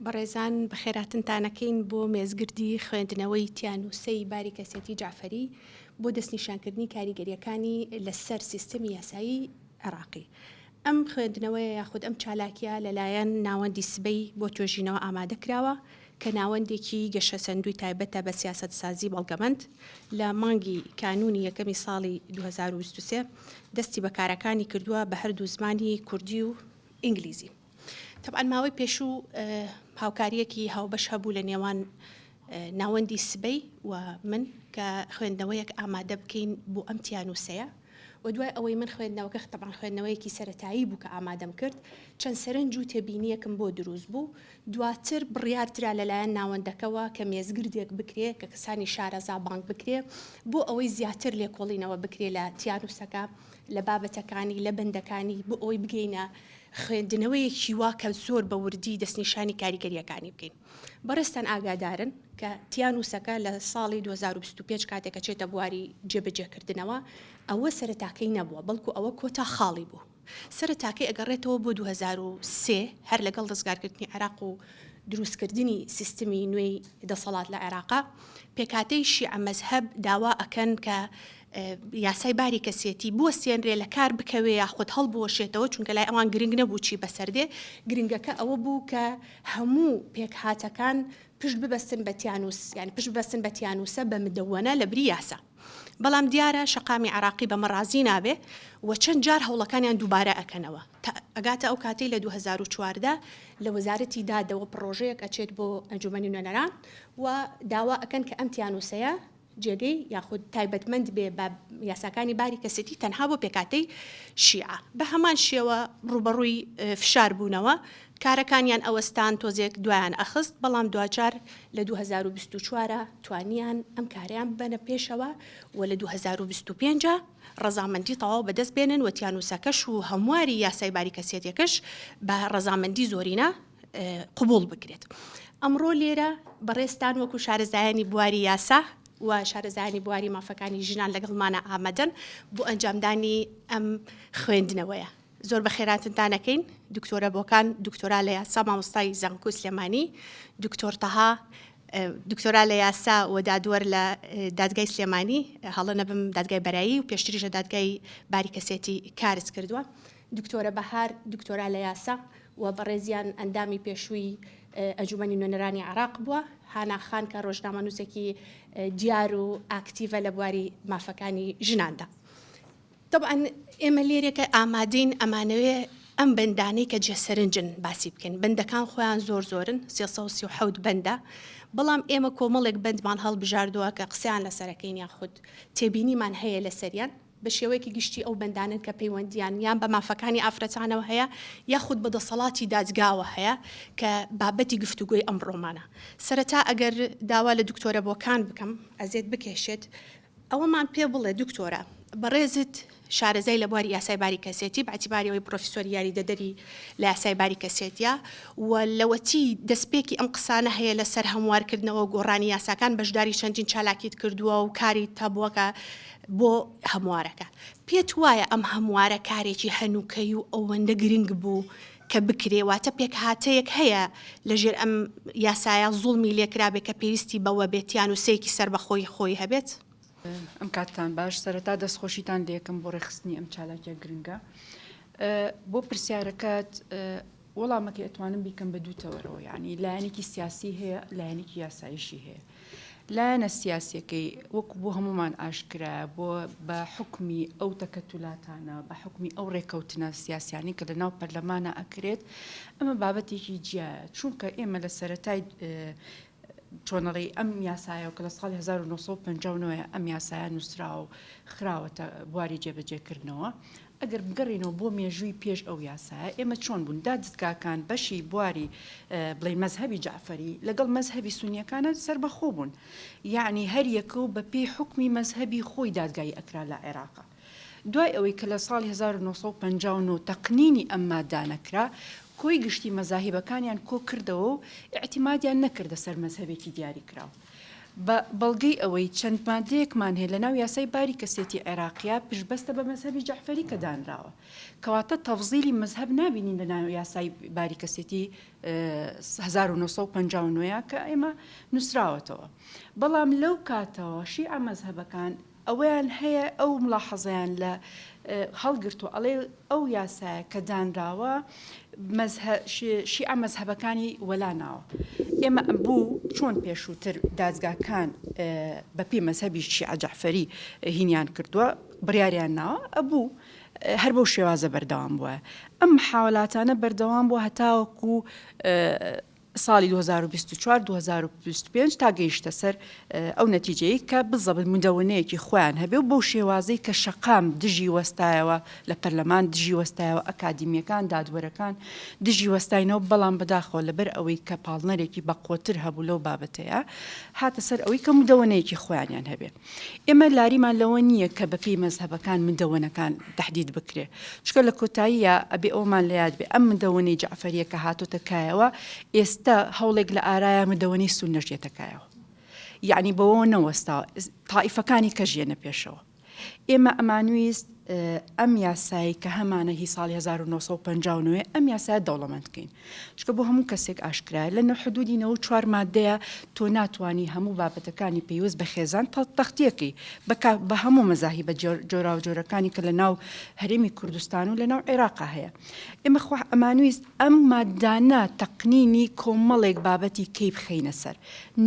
بەڕێزان بەخێراتنتانەکەین بۆ مێزگردی خوێندنەوەی تیانوسەی باری کەسێتی جعفەری بۆ دەستنیشانکردنی کاریگەریەکانی لەسەر سیستەمی یاسایی عێراقی. ئەم خوێندنەوەی یاخود ئەم چالاکیە لەلایەن ناوەندی سبەی بۆ توێژینەوە ئامادەکراوە کە ناوەندێکی گەشە سەندوی تایبەتە بە سیاسەت سازی بەڵگەمەند لە مانگی کانونی یەکەمی ساڵی 2023 دەستی بەکارەکانی کردووە بە هەردوو زمانی کوردی و ئینگلیزی. طبعا ماوەی پێشوو هاوکاریەکی هاوبەش هەبوو لە نێوان ناوەندی سبەی و من کە خوێندنەوەیەک ئامادە بکەین بۆ ئەم تیانوسەیە و دوای ئەوەی من خوێندنەوەکە طبعا خوێندنەوەیەکی سەرەتایی بوو کە ئامادەم کرد چەند سەرنج و تێبینیەکم بۆ دروست بوو دواتر بڕیارترا لەلایەن ناوەندەکەوە کە مێزگردێک بکرێ کە کەسانی شارەزا بانگ بکرێ بۆ ئەوەی زیاتر لێکۆڵینەوە بکرێ لە تیانوسەکە لە بابەتەکانی لە بەندەکانی بۆ ئەوەی بگەینە خوێندنەوەیەکی وا کە زۆر بە وردی دەستنیشانی کاریگەریەکانی بکەین. بەڕێستان ئاگادارن کە تیانوسەکە لە ساڵی 2025 کاتێکە چێتە بواری جێبەجێکردنەوە ئەوە سەرەتاکەی نەبووە بەڵکو ئەوە کۆتا خاڵی بوو. سەرەتاکەی ئەگەڕێتەوە بۆ 2003 هەر لەگەڵ دەستگارکردنی عێراق و دروستکردنی سیستمی نوێی دەسەڵات لە عێراقا پێکاتەی شیعە مەزهەب داوا ئەکەن کە یاسای باری کەسێتی بوەستێنرێ لە کار بکەوێ یاخود هەڵبوەشێتەوە چونکە لای ئەوان گرنگ نەبوو چی بەسەردێ گرنگەکە ئەوە بوو کە هەموو پێکهاتەکان پشت ببەستن بە تیانوس یعنی پشت ببەستن بە تیانوسە بە مدەوەنە لە بری یاسا. بەڵام دیارە شەقامی عێراقی بەمە ڕازی نابێ و چەند جار هەوڵەکانیان دووبارە ئەکەنەوە ئەگاتە ئەو کاتەی لە 2014 لە وەزارەتی دادەوە پرۆژەیەک ئەچێت بۆ ئەنجومەنی نوێنەران و داوا ئەکەن کە ئەم تیانوسەیە جێگەی یاخود تایبەتمەند بێ بە یاساکانی باری کەسێتی تەنها بۆ پێکاتەی شیعە. بە هەمان شێوە ڕوبەڕووی فشار بوونەوە کارەکانیان ئەوەستان تۆزێک دوایان ئەخست بەڵام دوجار لە 2024 توانیان ئەم کاریان بنە پێشەوە و لە 2025 ڕەزامەندی تەواو بەدەست بێنن و تیانوسەکەش و هەمواری یاسای باری کەسێتێکەش بە ڕەزامەندی زۆرینە قبول بکرێت. ئەمڕۆ لێرە بەڕێستان وەکو شارەزایانی بواری یاسا و شارەزایانی بواری مافەکانی ژنان لەگەڵمانە ئامادەن بۆ ئەنجامدانی ئەم خوێندنەوەیە. زۆر بەخێراتنتانەکەین دکتۆرە بۆکان دکتۆرا لە یاسا مامۆستای زانکۆ سلێمانی دکتۆر تەها دکتۆرا لە یاسا و دادوەر لە دادگای سلێمانی هەڵە نەبم دادگای بەرایی و پێشتریشە دادگای باری کەسێتی کارت کردووە دکتۆرە بەهار دکتۆرا لە یاسا و بەڕێزیان ئەندامی پێشووی ئەنجومەنی نوێنەرانی عێراق بووە هاناخان کە ڕۆژنامەنووسێکی دیار و ئاکتیڤە لە بواری مافەکانی ژناندا. طبعا ئێمە لێرێکە ئامادەین ئەمانەوێ ئەم بەندانەی کە جێسەرنجن باسی بکەین بەندەکان خۆیان زۆرن 337 بەندە بەڵام ئێمە کۆمەڵێک بەندمان هەڵبژاردووە کە قسەیان لەسەرەکەین یاخود تێبینیمان هەیە لەسەریان بە شێوەیەکی گشتی ئەو بەندانن کە پەیوەندیان یان بە مافەکانی ئافرەتانەوە هەیە یاخود بە دەسەڵاتی دادگاوە هەیە کە بابەتی گفتوگۆی ئەمڕۆمانە. سەرەتا ئەگەر داوا لە دکتۆرە بۆکان بکەم ئەزێت بکێشێت ئەوەمان پێ بڵێ دکتۆرە بەڕێزت شارەزای لە بواری یاسای باری کەسێتی باعتیباریەوەی پرۆفیسۆر یاریدەدەری لە یاسای باری کەسێتیە و لەوەتی دەستپێکی ئەم قسانە هەیە لەسەر هەموارکردنەوە گۆڕانی یاساکان بەشداری چەندین چالاکیت کردووە و کاری تابووەکە بۆ هەموارەکە. پێت وایە ئەم هەموارە کارێکی هەنووکەی و ئەوەندە گرنگ بوو کە بکرێواتە پێکهاتەیەک هەیە لەژێر ئەم یاسایە زوڵمی لێکرابێ کە پێویستی بەوە بێت یانوسەیەکی سەر بەخۆی خۆی هەبێت؟ ئەم کاتتان باش سەرەتا دەستخۆشیتان لێکم بۆ ڕێخستنی ئەم چالاکیە گرنگە بۆ پرسیارەکەت وەڵامەکە ئەتوانم بیکەم بە دوو تەوەرەوە یعنی لایەنێکی سیاسی هەیە لایەنێکی یاساییشی هەیە. لایەنە سیاسیەکەی وەکو بۆ هەمومان ئاشکرا بۆ بە حکمی ئەو تەکەتولاتانە بە حکمی ئەو ڕێکەوتنە سیاسیانی کە لەناو پەرلەمانە ئەکرێت ئەمە بابەتێکی جیایە چونکە ئێمە لە سەرەتای چۆنەڕی ئەم یاسایە و کە لە ساڵی 1950 ئەم یاسایە نووسرا و خراوەتە بواری جێبەجێکردنەوە ئەگەر بگەڕینەوە بۆ مێژووی پێش ئەو یاسایە ئێمە چۆن بوون دادگاکان بەشی بواری بڵێ مەزهەبی جعفەری لەگەڵ مەزهەبی سونیەکانە سەربەخۆ بوون یعنی هەر یەکە و بە پێی حکمی مەزهەبی خۆی دادگای ئەکرا لە عێراقا. دوای ئەوەی کە لە ساڵی 1950 تەقنینی ئەم مادانەکرا کۆی گشتی مەزاهیبەکانیان کۆ کردەوە و ئاعتیمادیان نەکردە سەر مەزهەبێکی دیاری کراوە. بە بەڵگەی ئەوەی چەند مادەیەکمان هەیە لە ناو یاسای باری کەسێتی عێراقیە پشتبەستە بە مەزهەبی جەعفەری کە دانراوە کەواتە تەفزیلی مەزهەب نابینین لە ناو یاسای باری کەسێتی 1950 کە ئێمە نووسراوەتەوە بەڵام لەو کاتەوە شیعە مەزهەبەکان ئەوەیان هەیە ئەو ملاحەزەیان لە هەڵگرتو ئەڵێ ئەو یاسایە کە دانراوە شیعە مەزهەبەکانی وەلاناوە ئێمە بوو چۆن پێشووتر دادگاکان بەپێی مەزهەبی شیعە جەعفەری هینیان کردووە بڕیاریان ناوە ئەبوو هەر بەو شێوازە بەردەوام بووە ئەم محاولاتانە بەردەوام بووە هەتاوەکو ساڵی 2024-2025 تا گەیشتە سەر ئەو نەتیجەیە کە بزەبت مندەوەنەیەکی خۆیان هەبێ و بەو شێوازەی کە شەقام دژی وەستایەوە لە پەرلەمان دژی وەستایەوە ئەکادیمیەکان دادوەرەکان دژی وەستاینەوە بەڵام بەداخەوە لەبەر ئەوەی کە پاڵنەرێکی بەقۆتر هەبوو لەو بابەتەیە هاتە سەر ئەوەی کە مندەوەنەیەکی خۆیانیان هەبێ ئێمە لاریمان لەوە نییە کە بەپێی مەزهەبەکان مندەوەنەکان تەحدید بکرێ چکە لە کۆتاییە ئەبێ ئەومان لە یاد بێ ئەم مندەوەنەی جەعفەریە کە هاتوتە کایەوە ئێستا هەوڵێک لە ئارایە مندەوەنەی سونەژێتەکایەوە یعنی بەوە نەوەستاوە تائیفەکانی کەژێنە پێشەوە ئێمە ئەمانویست ئەم یاسایی کە هەمانە هی ساڵی 1950 ئەم یاسای دەوڵەمەندکەین چکە بۆ هەموو کەسێک ئاشکرایە لە حدودینەوە 4 مادەیە تۆ ناتوانانی هەموو بابەتەکانی پێویست بە خێزان تەختیەکەی بە هەموو مەزاهی بە جۆرا و جۆرەکانی کە لە ناو هەرێمی کوردستان و لە ناو عێراقا هەیە ئێمە ئەمانویست ئەم مادانە تەقنینی کۆمەڵێک بابەتی کەی بخەینە سەر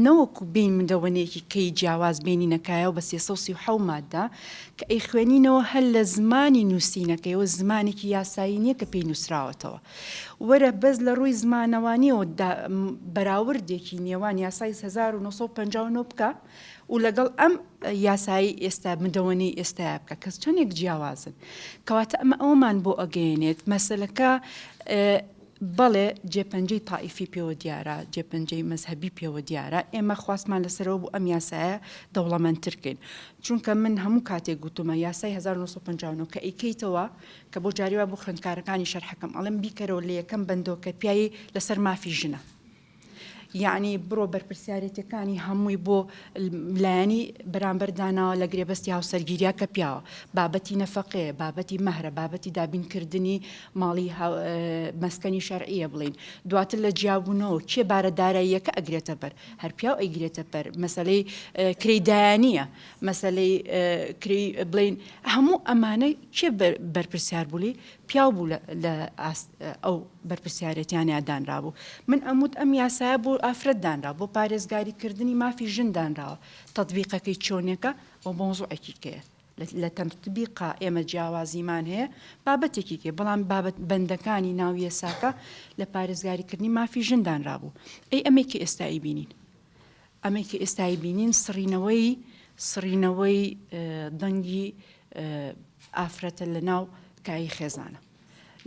نەوەکو بین مندەوەنەیەکی کەی جیاواز بینی نەکایە و بە 337 مادە کە ئەی خوێنینەوە هەر لە زمانی نووسینەکەیەوە زمانێکی یاسایی نییە کە پێی نووسراوەتەوە وەرە بەس لە ڕووی زمانەوانیەوە بەراوردێکی نێوان یاسای 1950 بکە و لەگەڵ ئەم یاسایی ئێستا مندەوەنەی ئێستایا بکە کەس چەندێک جیاوازن کەواتە ئەمە ئەومان بۆ ئەگەیەنێت مەسەلەکە بەڵێ جێپەنجەی تائیفی پێوە دیارە جێپەنجەی مەزهەبی پێوە دیارە ئێمە خواستمان لەسەرەوە بۆ ئەم یاسایە دەوڵەمەندترکەین چونکە من هەموو کاتێک گوتومە یاسای 1950 کە ئەیکەیتەوە کە بۆ جاریوە بۆ خوێندکارەکانی شەرحەکەم ئەڵێم بیکەرەوە لە یەکەم بەندەوە کە پیاوی لەسەر مافی ژنە یعنی بڕۆ بەرپرسیارەتەکانی هەمووی بۆ لایەنی بەرامبەر داناوە لە گرێبەستی هاوسەرگیریە کە پیاوە بابەتی نەفەقێ بابەتی مەهرە بابەتی دابینکردنی ماڵی مەسکەنی شەرعیە بڵین دواتر لە جیابوونەوە کێ بارەداراییەکە ئەگرێتە بەر هەر پیاو ئەیگرێتە بەر مەسەلەی کرێدایانیە مەسەلەی بڵین هەموو ئەمانەی کێ بەرپرسیار بوولی پیاو بوو لە ئەو بەرپرسیارەتیانیان دانرابوو من ئەموت ئەم یاسایە بۆ ئافرەت دانرا بۆ پارێزگاریکردنی مافی ژن دانراوە تەطبیقەکەی چۆنێکە بۆ مۆزوعێکی کەیە لە تەطبیقا ئێمە جیاوازیمان هەیە بابەتێکی کێ بەڵام بابەت بەندەکانی ناو یاساکە لە پارێزگاریکردنی مافی ژن دانرابوو ئەی ئەمێکی ئێستایی بینین ئەمێکی ئێستایی بینین سڕینەوەی دەنگی ئافرەتە لە ناو کایی خێزانە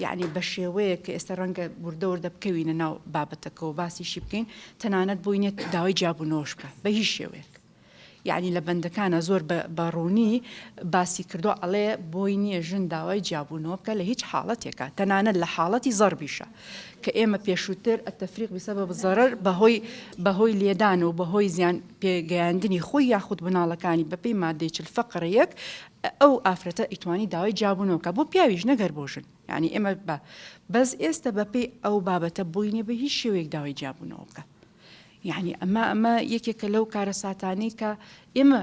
یعنی بە شێوەیە کە ئێستا ڕەنگە وردەوردە بکەوینە ناو بابەتەکەەوە باسیشی بکەین تەنانەت بووینێت داوای جابوونەوەش بکە بە هیچ شێوەیەک یعنی لە بەندەکانە زۆر بەڕوونی باسی کردو ئەڵێ بۆی نییە ژن داوای جابوونەوە بکە لە هیچ حاڵەتێکە تەنانەت لە حاڵەتی زەربیشە کە ئێمە پێشووتر ئەتەفریق بسەبە بزەرەر بەهۆی لێدان و بەهۆی زیان پێگەیاندنی خۆی یاخود بناڵەکانی بەپێی مادەی فەقڕەیەک ئەو ئافرەتە ئیتوانی داوای جابوونەوەکە بۆ پیاویش نەگەر بۆ ژن یعنی ئێمە بەس ئێستا بەپێی ئەو بابەتە بووینێ بە هیچ شێوەیەک داوای جابوونەوە بکە یعنی ئەمە یەکێکە لەو کارە ساتانەی کە ئێمە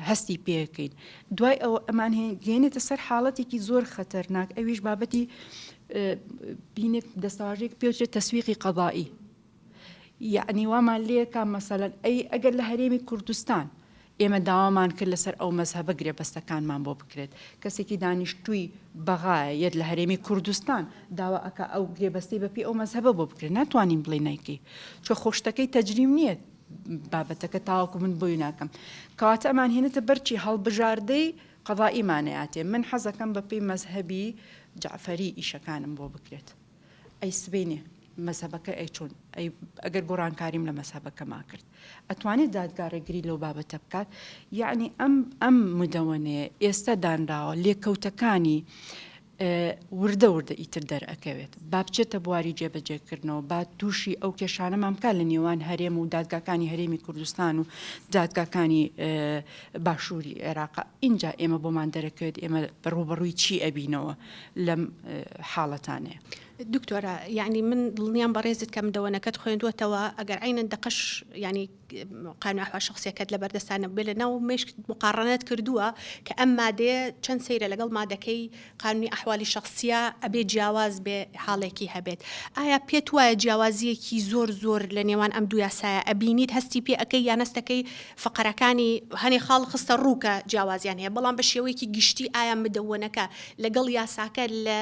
هەستی پێەکەین دوای ئەوە ئەمان گەێنێتە سەر حاڵەتێکی زۆر خەتەرناک ئەویش بابەتی بینێت دەستاواژێک پێوترێت تەسویقی قەضائی یعنی وامان لێکە مەسەلەن ئەگەر لە هەرێمی کوردستان ئێمە داوامان کرد لەسەر ئەو مەزهەبە گرێبەستەکانمان بۆ بکرێت کەسێکی دانیشتووی بەغایە یەت لە هەرێمی کوردستان داوا ئەکە ئەو گرێبەستی بەپی ئەو مەزهەبە بۆ بکرێت ناتوانین بڵێ نایکەی چۆ خۆشتەکەی تەجریم نییە بابەتەکە تاواکو من بۆی ناکەم کەواتە ئەمان هێنێتە بەرچی هەڵبژاردەی قەضائیمانەیاتێ من حەزەکەم بەپێی مەزهەبی جەعفەری ئیشەکانم بۆ بکرێت ئەی سبەینێ مەزهەبەکە ئەی چۆن ئەگەر گۆڕانکاریم لە مەزهەبەکە ما کرد ئەتوانێت دادگارێگری لەو بابەتە بکات یعنی ئەم مدەوەنەیە ئێستا دانراوە لێکەوتەکانی وردە ئیتر دەرئەکەوێت با بچێتە بواری جێبەجێکردنەوە با تووشی ئەو کێشانەمان بکات لە نێوان هەرێم و دادگاکانی هەرێمی کوردستان و دادگاکانی باشووری عێراق. اینجا ئێمە بۆمان دەرەکەوێت ئێمە بەڕوبەڕووی چی ئەبینەوە لەم حاڵەتانەیە. دکتۆرە یعنی من دڵنیان بەڕێزت کەم دەوەنەکەت خوێندووەتەوە ئەگەر عینەن دەقش ینی قانون ئەحوال شخصیەکەت لە بەردەستانە بێ لە ناو مێشک مقارنەت کردووە کە ئەم مادەیە چەند سەیرە لەگەڵ مادەکەی قانونی ئەحوالی شخصیە ئەبێ جیاواز بێ حاڵێکی هەبێت. ئایا پێت وایە جیاوازیەکی زۆر لە نێوان ئەم دوو یاسایە ئەبینیت هەستی پێ ئەەکەی یانەستەکەی فقرەکانی هەنێ خاڵ خستە ڕووکە جیاوازیان هەیە بەڵام بە شێوەیەکی گشتی ئایا مدەوەنەکە لەگەڵ یاساکە لە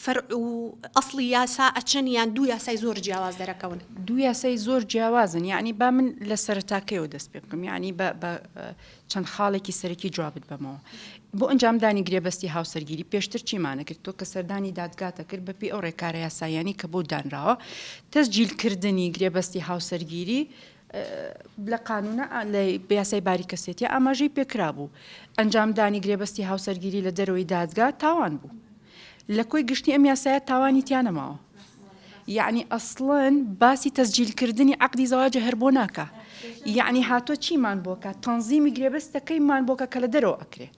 فەرع و ئەسڵی یاسا ئەچەن یان دوو یاسای زۆر جیاواز دەرەکەون؟ دوو یاسای زۆر جیاوازن، یعنی با من لە سەرەتاکەیەوە دەست پێ بکەم، یعنی بە چەند خاڵێکی سەرەکی جوابت بەمەوە. بۆ ئەنجامدانی گرێبەستی هاوسەرگیری پێشتر چیمانە کرد؟ تۆ کە سەردانی دادگاتە کرد بەپێی ئەو ڕێکارە یاساییانی کە بۆ دانراوە تەسجیلکردنی گرێبەستی هاوسەرگیری لە قانونە لە یاسای باریکەسێتی ئاماژەی پێکرا بوو. ئەنجامدانی گرێبەستی هاوسەرگیری لە دەرەوەی دادگا تاوان بوو. لە کۆی گشتی ئەم یاسایە تاوانی تیانەماوە. یعنی ئەسڵەن باسی تەسجیلکردنی عەقدی زەواجە هەر بۆ ناکە. یعنی هاتۆ چیمان بۆکە؟ تەنزیمی گرێبەستەکەیمان بۆکە کە لە دەرەوە ئەکرێ.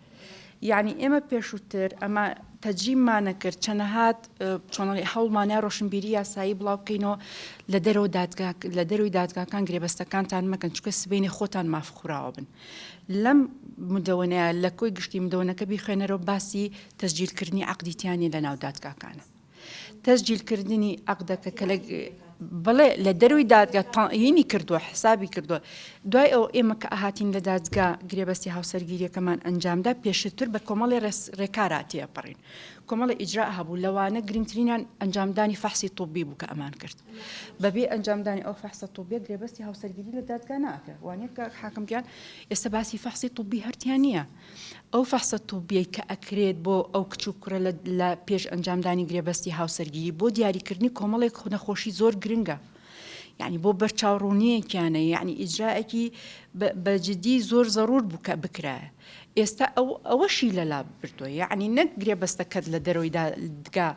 یعنی ئێمە پێشووتر ئەمە تەجریممانە کرد چەنەهات چۆنەڵی هەوڵمانیا ڕۆشنبیری یاسایی بڵاو بکەینەوە لە دەروی دادگاکان گرێبەستەکانتان مەکەن چونکە سبەینی خۆتان مافخوراوە بن. لەم مدەوەنەیە لە کۆی گشتی مدەوەنەکە بیخوێنەرەوە باسی تەسجیلکردنی عەقدیتیانی لە ناو دادگاکانە. تەسجیلکردنی عەقدەکە کە بڵێ لە دەروی دادگا تەعیینی کردووە، حسابی کردووە، دوای ئەو ئێمە کە ئاهاتین لە دادگا گرێبەستی هاوسەرگیریەکەمان ئەنجامدا پێشتر بە کۆمەڵی ڕێکارات تێپەڕین. کۆمەڵی ئیجرا هەبوو، لەوانە گرنگترینیان ئەنجامدانی فەحسی طوبی بوو کە ئەمان کرد. بەبێ ئەنجامدانی ئەو فەحسە طوبیە گرێبەستی هاوسەرگیری لە دادگا ناکە. وانەیە کە حاکمگیان ئێستا باسی فەحسی طوبی هەرتیان نییە. ئەو فەحسە طوبیەی کە ئەکرێت بۆ ئەو کچ و کوڕە لە پێش ئەنجامدانی گرێبەستی هاوسەرگیری بۆ دیاریکردنی کۆمەڵێک نەخۆشی زۆر گرنگە. یعنی بۆ بەرچاوڕوونیەکیانە، یعنی ئیجراءێکی بەجددی زۆر زەڕور بوو بکرایە. ئێستا ئەوەشی لەلا بردووە، یعنی نەک گرێبەستەکەت لە دەرەوەی دادگا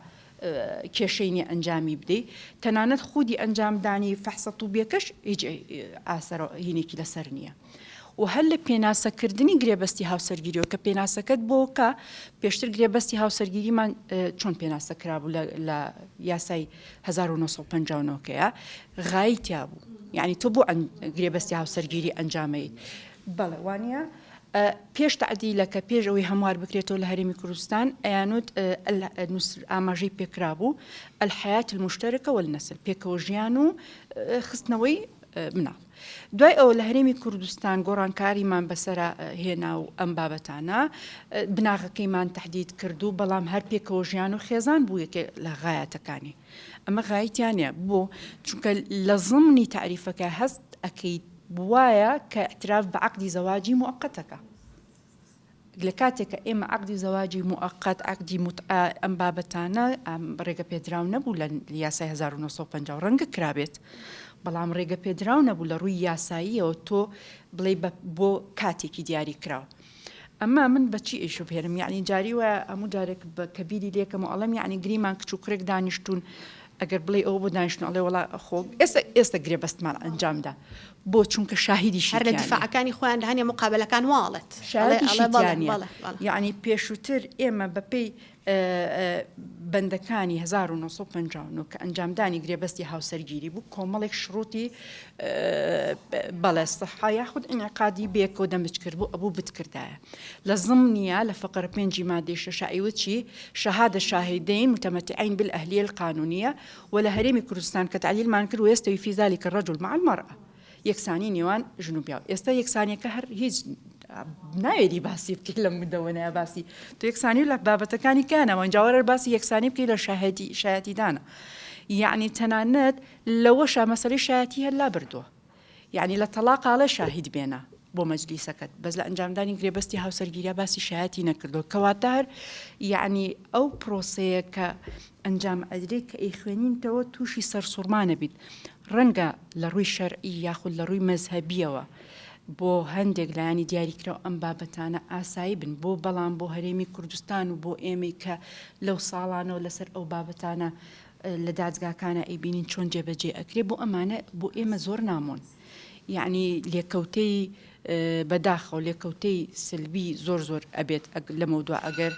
کێشەینی ئەنجامی بدەیت، تەنانەت خودی ئەنجامدانی فەحسە طوبیەکەش هیچ ئاسەر هینێکی لەسەر نییە. و هەر لە پێناسەکردنی گرێبەستی هاوسەرگیریەوە کە پێناسەکەت بۆکە پێشتر گرێبەستی هاوسەرگیریمان چۆن پێناسەکرا بوو لە یاسای 1950کەیە غایتیا بوو. یعنی تۆ بۆ گرێبەستی هاوسەرگیری ئەنجامەیت. بەڵێ وانە پێش تعدیلەکە پێش ئەوەی هەموار بکرێتەوە لە هەرێمی کوردستان ئەیانوت ئاماژەی پێکرا بوو الحیات المشترکە والنەسل، پێکەوە ژیان و خستنەوەی مناڵ. دوای ئەو لە هەرێمی کوردستان گۆڕانکاریمان بەسەرا هێنا و ئەم بابەتانە بناغەکەیمان تهدید کردو، بەڵام هەر پێکەوە ژیان و خێزان بوو یەکێ لە غایەتەکانی. ئەمە غایەتیانە بۆ چونکە لە ضمنی تعریفەکە هەست ئەکەیت بواە کە اعتراف بە عەقدی زەواجی موقەتەکە. لە کاتێکە ئێمە عەقدی زەواجی موقەت عەقدی متعە ئەم بابەتانە ڕێگە پێدراو نەبوو لە یاسای 1950 ڕەنگە کرابێت، بەڵام ڕێگە پێدراو نەبوو لە ڕووی یاساییەوە تۆ بڵێ بۆ کاتێکی دیاری کراوە. ئەمە من بەچی ئیشوبهێرم، یعنی جاری وە هەموو جارێک بە کەبیری لێکم و ئەڵەم یعنی گریمان کچ و کوڕێک دانیشتون ئەگەر بڵێ ئەو بۆ دانیشتن ئەڵێ وەڵا خۆ ئێستا گرێبەستمان ئەنجامدا بۆ چونکە شاهیدیشی هەر لە دفاعەکانی خۆیان لە هەنێ مقابلەکان واڵێت شاهیدیشیانە. یعنی پێشووتر ئێمە بەپێی بەندەکانی 1950 کە ئەنجامدانی گرێبەستی هاوسەرگیری بوو کۆمەڵێک شروعی بەڵێ سەحا یاخود ئینعقادی بێکەوە دەمبچکرد بوو ئەبوو بتکردایە. لە ضمنیە لە فقرة 5 مادەی 6 ئەیوتی شهادة شاهدين متمتعين بالأهلية القانونية ولا هەرێمی کوردستان کە تعلیلمان کرد ويستوي في ذلك الرجل مع المرأة. یەکسانی نێوان ژنوبیا. ئێستا یەکسانیەکە هەر هیچ ناوێری باسی بکەیت لە مدەوەنەیە باسی تۆ یەکسانی لە بابەتەکانی کانەوە جاوەرە باسی یەکسانی بکەیت لە شایەتیدانە. یعنی تەنانەت لەوەشە مەسەلەی شایەتی هەر لا بردووە. یعنی لە تەلاقاڵە شاهید بێنە بۆ مەجلیسەکەت، بەس لە ئەنجامدانی گرێبەستی هاوسەرگیریە باسی شایەتی نەکردو. کەواتە هەر یعنی ئەو پرۆسەیە کە ئەنجام ئەدرێت کە ئەیخوێنینتەوە تووشی سەرسوڕمانە بیت. ڕەنگە لە ڕووی شەرعی یاخود لە ڕووی مەزهەبیەوە بۆ هەندێک لایانی دیاریکرا ئەم بابەتانە ئاسایی بن بۆ بەڵام بۆ هەرێمی کوردستان و بۆ ئێمەی کە لەو ساڵانەوە لەسەر ئەو بابەتانە لە دادگاکانە ئەیبینین چۆن جێبەجێ ئەکرێ بۆ ئەمانە بۆ ئێمە زۆر نامۆن یعنی لێکەوتەی بەداخەوە لێکەوتەی سلبی زۆر ئەبێت لەمە دووە ئەگەر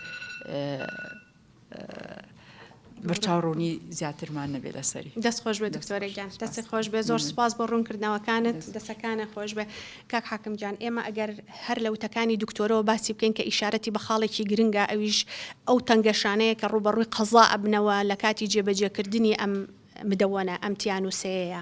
بەرچاوڕوونی زیاترمان نەبێت لەسەری دەست خۆش بێ دکتۆرێکیان دەستی خۆش بێ زۆر سپاس بۆ ڕوونکردنەوەکانت دەسەکانە خۆش بێ کاک حاکمجان ئێمە ئەگەر هەر لە وتەکانی دکتۆرەوە باسی بکەین کە ئیشارەتی بە خاڵێکی گرنگە ئەویش ئەو تەنگەشانەیە کە ڕوبەڕووی قەزا ئەبنەوە لە کاتی جێبەجێکردنی ئەم مدەوەنە ئەم تیانوسەیە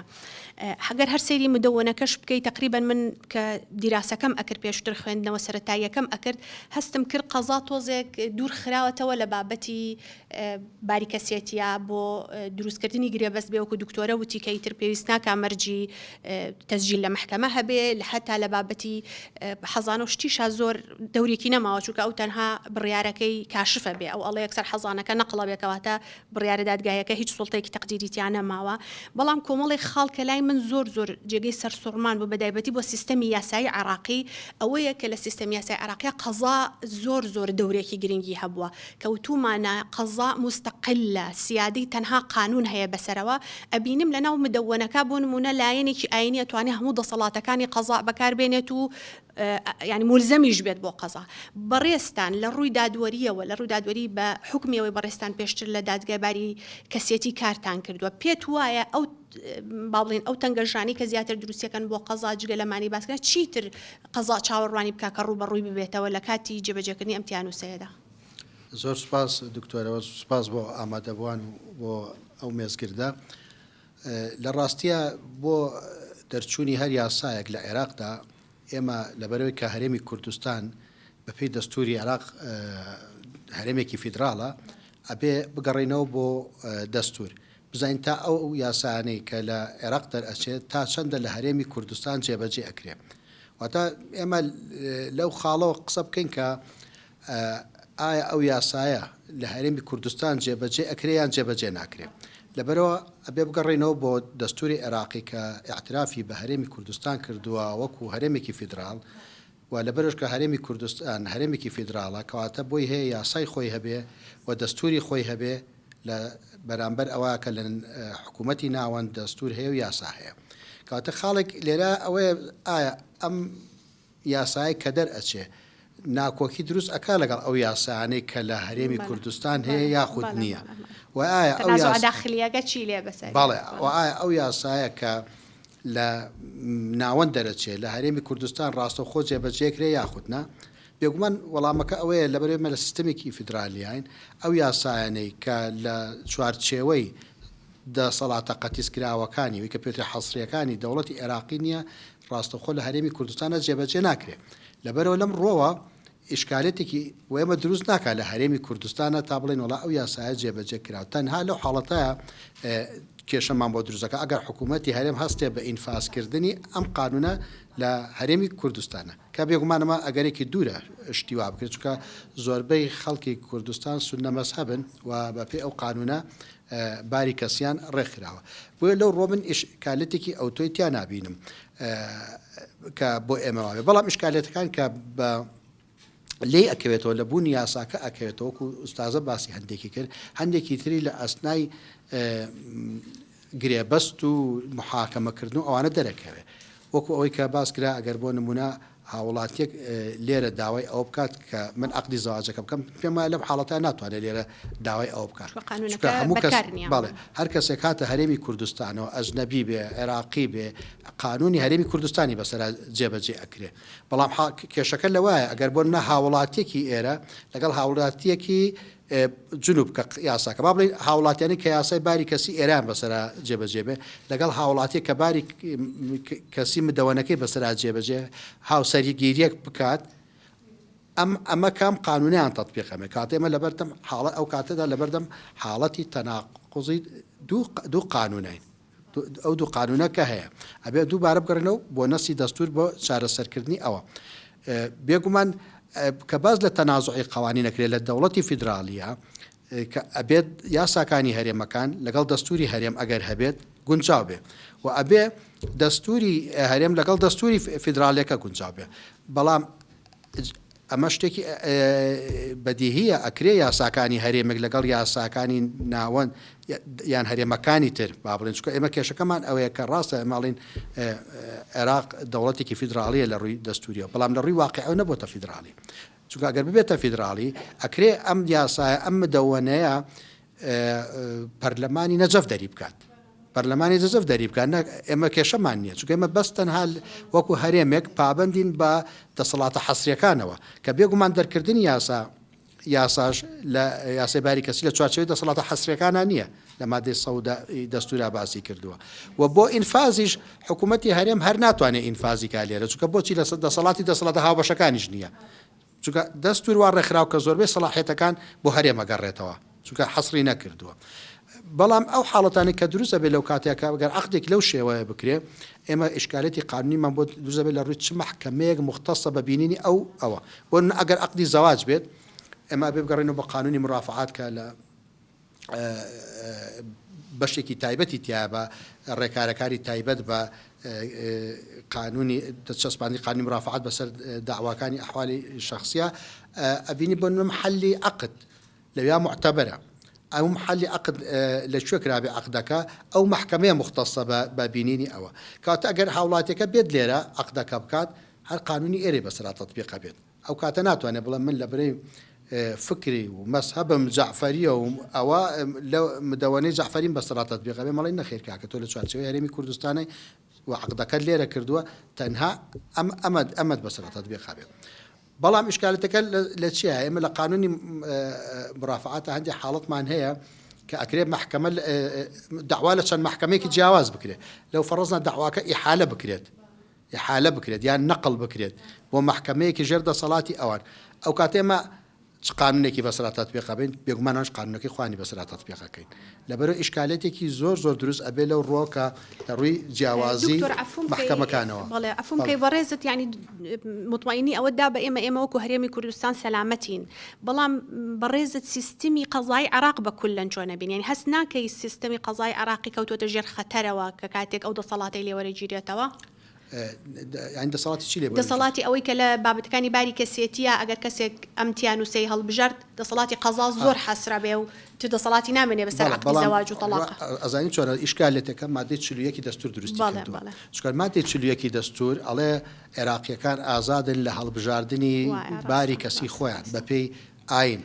هەگەر هەر سەیری مدەوەنەکەش بکەیت تقریبا من کە دیراسەکەم ئەکرد پێشتر خوێندنەوە سەرەتاییەکەم ئەکرد هەستم کرد قەزا تۆزێک دوور خراوەتەوە لە بابەتی باریکەسێتیە بۆ دروستکردنی گرێبەست بێ وەکو دکتۆرە وتی کە ئیتر پێویست ناکە مەرجی تەسجیل لە محکەمە هەبێ لە هەتا لە بابەتی حەزانە و شتیشە زۆر دەورێکی نەماوە چونکە ئەو تەنها بڕیارەکەی کاشفە بێ ئەو ئەڵێ یەکسەر حەزانەکە نەقڵە بێکەواتە بڕیارە دادگایەکە هیچ سوڵتەیەکی تەقدیریتیان نەماوە بەڵام کۆمەڵی خاڵ کە لای من زۆر جێگەی سەرسوڕمان بوو بەدایبەتی بۆ سیستەمی یاسایی عراقی ئەوەیە کە لە سیستەمی یاسای عراقی قەزا زۆر دەورێکی گرنگی هەبووە کەوتومانە قەزا مستەقلە سیادی تەنها قانون هەیە بەسەرەوە ئەبینم لە ناو مدەوەنەکە بۆ نمونە لایەنێکی ئاینی ئەتوانێت هەموو دەسەڵاتەکانی قەزا بەکاربێنێت و ینی مولزەمیش بێت بۆ قەزا بەڕێستان لە ڕووی دادوەریەوە لە ڕووی دادوەری بە حکمیەوەی بەڕێستان پێشتر لە دادگایباری کەسێتی کارتان کردووە پێت وایە ئەو باڵین ئەو تەنگەژانی کە زیاتر دروستیەکەن بۆ قەزا جگە لەمانی باسکەن چیتر قەزا چاوەڕوانی بکە کە ڕوو بەڕووی ببێتەوە لە کاتی جێبەجێکردنی ئەم تیانوسەیەدا زۆر سپاس دکتۆرەوە سپاس بۆ ئامادەبووان بۆ ئەو مێزگردە لە ڕاستیە بۆ دەرچوونی هەر یاسایەک لە عێراقدا ئێمە لەبەرەوەی کە هەرێمی کوردستان بەپێی دەستوری عێراق هەرێمێکی فیدراڵە ئەبێ بگەڕێنەوە بۆ دەستور بزانین تا ئەو یاسانەی کە لە عێراق دەرئەچێت تا چەندە لە هەرێمی کوردستان جێبەجێ ئەکرێ واتە ئێمە لەو خاڵەوە قسە بکەین کە ئایا ئەو یاسایە لە هەرێمی کوردستان جێبەجێ ئەکرێ یان جێبەجێ ناکرێ لەبەرەوە ئەبێ بگەڕێنەوە بۆ دەستوری عێراقی کە ئاعترافی بە هەرێمی کوردستان کردووە وەکو هەرێمێکی فیدراڵ و لەبەرش کە هەرێمی کوردستان هەرێمێکی فیدراڵە کەواتە بۆی هەیە یاسای خۆی هەبێ و دەستوری خۆی هەبێ لە بەرامبەر ئەوە کە لە حکوومەتی ناوەند دەستور هەیە و یاسا هەیە کەواتە خاڵێک لێرە ئەوەیە ئایا ئەم یاسای کە دەرئەچێ ناکۆکی دروست ئەکا لەگەڵ ئەو یاسانەی کە لە هەرێمی کوردستان هەیە یاخود نییە و ئایا ئەو داخلیەکە چی لێ بەسەر بەڵێ و ئایا ئەو یاسایە کە لە ناوەند دەرەچێت لە هەرێمی کوردستان ڕاستەوخۆ جێبەجێکرێ یاخودنا بێگومان وەڵامەکە ئەوەیە لەبەرێمە لە سیستەمێکی فیدرالیین ئەو یاسایانەی کە لە چوارچێوەی دەسەڵاتە قەتیسکراوەکانی وی کە پێتری حەسریەکانی دەوڵەتی عێراقی نییە ڕاستەوخۆ لە هەرێمی کوردستانە جێبەجێ ناکرێت لەبەرەوە لەم ڕۆوە ئیشکالێتێکی وێمە دروست ناکات لە هەرێمی کوردستانە تا بڵێن وڵا ئەو یاسایە جێبەجێ کراوە تەنها لەو حاڵەتەیە کێشەمان بۆ دروستەکە ئەگەر حکوومەتی هەرێم هەستێ بە ئینفاسکردنی ئەم قانونە لە هەرێمی کوردستانە کە بێگومانەمە ئەگەرێکی دوورە شتیوا بکرێت چونکە زۆربەی خەڵکی کوردستان سونە مەزهەبن و بەپێی ئەو قانونە باری کەسیان ڕێکخراوە بۆیە لەو ڕۆ من ئیشکالێتێکی ئەوتۆی تیان نابینم کە بۆ ئێمەوابێ بەڵام ئیشکالێتەکان کە بە لێ ئەکەوێتەوە لە بوونی یاساکە ئەکەوێتەوە وەکو ئوستازە باسی هەندێکی کرد هەندێکی تری لە ئەسنای گرێبەست و محاکەمەکردن و ئەوانە دەرەکەوێت وەکو ئەوەی کە باس کرا ئەگەر بۆ نمونە هاوڵاتیەک لێرە داوای ئەو بکات کە من عقدی زەواجەکە بکەم پێم وایە لەم حاڵەتە ناتوانێت لێرە داوای ئەو بکات هەموو کەس بەڵێ هەر کەسێک هاتە هەرێمی کوردستانەوە ئەجنەبی بێ عێراقی بێ قانونی هەرێمی کوردستانی بەسەر جێبەجێ ئەکرێ بەڵام کێشەکە لەوایە ئەگەر بۆ نە هاوڵاتیەکی ئێرە لەگەڵ هاوڵاتیەکی جنوب کە یاساکە با بڵێن هاوڵاتیانی کە یاسای باری کەسی ئێران بەسەر جێبەجێ بێ لەگەڵ هاوڵاتی کە باری کەسی مدەوەنەکەی بەسەر جێبەجێ هاوسەریگیریەک بکات ئەمە کام قانونیان تەطبیقەمە کاتێ ئێمە لەبەردەم حاڵەت ئەو کاتەدا لەبەردەم حاڵەتی تەناقضی دوو قانونین ئەو دوو قانونەکە هەیە ئەبێ دووبارە بگەڕێنەوە بۆ نەسی دەستور بۆ چارەسەرکردنی ئەوە بێگومان کە باز لە تەنازعی قوانین نەکرێت لە دەوڵەتی فیدرالیە کە ئەبێت یاساکانی هەرێمەکان لەگەڵ دەستوری هەرێم ئەگەر هەبێت گونجاو بێ و ئەبێ دەستوری هەرێم لەگەڵ دەستوری فیدراالەکە گونجاو بێ بەڵام ئەمە شتێکی بەدیهیە ئەکرێ یاساکانی هەرێمێک لەگەڵ یاساکانی ناوەند یان هەرێمەکانی تر با بڵێن چکە ئێمە کێشەکەمان ئەوەیە کە ڕاستە ماڵین عێراق دەوڵەتێکی فیدراالیە لە ڕووی دەستوریەوە بەڵام لە ڕووی واقعەوە نەبووتە فیدراالی چونکە ئەگەر ببێتە فیدراالی ئەکرێ ئەم یاسایە ئەم مدەوەنەیە پەرلەمانی نەجەف دەری بکات پەرلەمانی جەزەف دەری بکات ئێمە کێشەمان نییە چونکە ئێمە بەس تەنها وەکو هەرێمێک پابندین بە دەسەڵاتە حەسریەکانەوە کە بێگومان دەرکردنی یاساش لە یاسای باری کەسی لە چوارچەوەی دەسەڵاتە حەسریەکانە نییە لە مادەی سەودا دەستورا باسی کردووە و بۆ ئینفازیش حکوومەتی هەرێم هەر ناتوانێت ئینفازی کا لێرە چونکە بۆچی لە دەسەڵاتە هاوبەشەکانیش نییە چونکە دەستور وا ڕێکخراو کە زۆربەی سەلاحیەتەکان بۆ هەرێمە گەڕێتەوە چونکە حەسری نەکردووە بەڵام ئەو حاڵەتانی کە دروستە بێت لەو کاتێکە ئەگەر عەقدێک لەو شێوەیە بکرێ ئێمە ئیشکالەتی قانونیمان بۆ دروستە بێت لە ڕووی چ مەحکەمەیەک مختصە بە بینینی ئەوە بۆ ئەگەر عەقدی زەواج بێت ئێمە بێ بگەڕێنەوە بە قانونی مرافعات کە لە بەشێکی تایبەتی تیا بە ڕێکارەکاری تایبەت بە قانونی دەچەسپاندی قانونی مرافعات بەسەر داواکانی ئەحوالی شەخصیە ئەبینی بۆ محلی عەقد لەویا معتەبەرە ئەو محلی عەقد لەکوێ کرابێ عەقدەکە ئەو محکەمەیە مختصە بە بینینی ئەوە کاتە ئەگەر هاوڵاتیەکە بێت لێرە عەقدەکە بکات هەر قانونی ئێرێ بەسەرا تەطبیقە بێت ئەو کاتە ناتوانێت بڵێ من لە بەرەی فکری و مەسهەبم جەعفەریە و ئەوە لەو مدەوەنەی جەعفەرین بەسەرا تەطبیقە بێ مەڵی نەخێر کاکە تۆ لە چوارچەوەی هەرێمی کوردستانی و عەقدەکەت لێرە کردووە تەنها ئەمەد بەسەرا تەطبیقە بێت بەڵام ئیشکالەتەکە لە چیە ئێمە لە قانونی مرافعاتە هەندێک حاڵەتمان هەیە کە ئەکرێ محکەمە داوا لە چەند محکەمەیەکی جیاواز بکرێت لەو فەرەزنا داواکە ئیحالە بکرێت یان نەقڵ بکرێت بۆ محکەمەیەکی ژێر دەسەڵاتی ئەوان ئەو کاتێمە قانونێکی بەسەرا تەطبیقە بین بێگومانەوەش قانونەکەی خوانی بەسەرا تەطبیقەکەین لەبەرەوە ئیشکالێتێکی زۆر دروست ئەبێ لەو ڕۆکە لە ڕووی جیاوازی محکەمەکانەوە بەڵێ ئەفهم کەی بەڕێزت ینی مطمئنی ئەوەدا بە ئێمە وەکو هەرێمی کوردستان سەلامەتین بەڵام بەڕێزت سیستمی قەزای عێراق بە کولەن چۆنە بین ینی هەست ناکەی سیستمی قەزای عێراقی کەوتوتە ژێر خەتەرەوە کە کاتێک ئەو دەسەڵاتی لێوەرەگیرێتەوە دەسەڵاتی چی لێ دەسەڵاتی ئەوەی کە لە بابەتەکانی باری کەسێتیە ئەگەر کەسێک ئەمتیان و سەی هەڵبژارد دەسەڵاتی قەزا زۆر حەسرە بێ و تو دەسەڵاتی نامێنێ بەسەر عەقدی زەواج و تەلاق ئەزانی چۆنە ئیشکالێتەکە مادەی 41 دەستور دروستی کردووە چکار مادەی 41 دەستور ئەڵێ عێراقیەکان ئازادن لە هەڵبژاردننی باری کەسی خۆیان بەپێی ئاین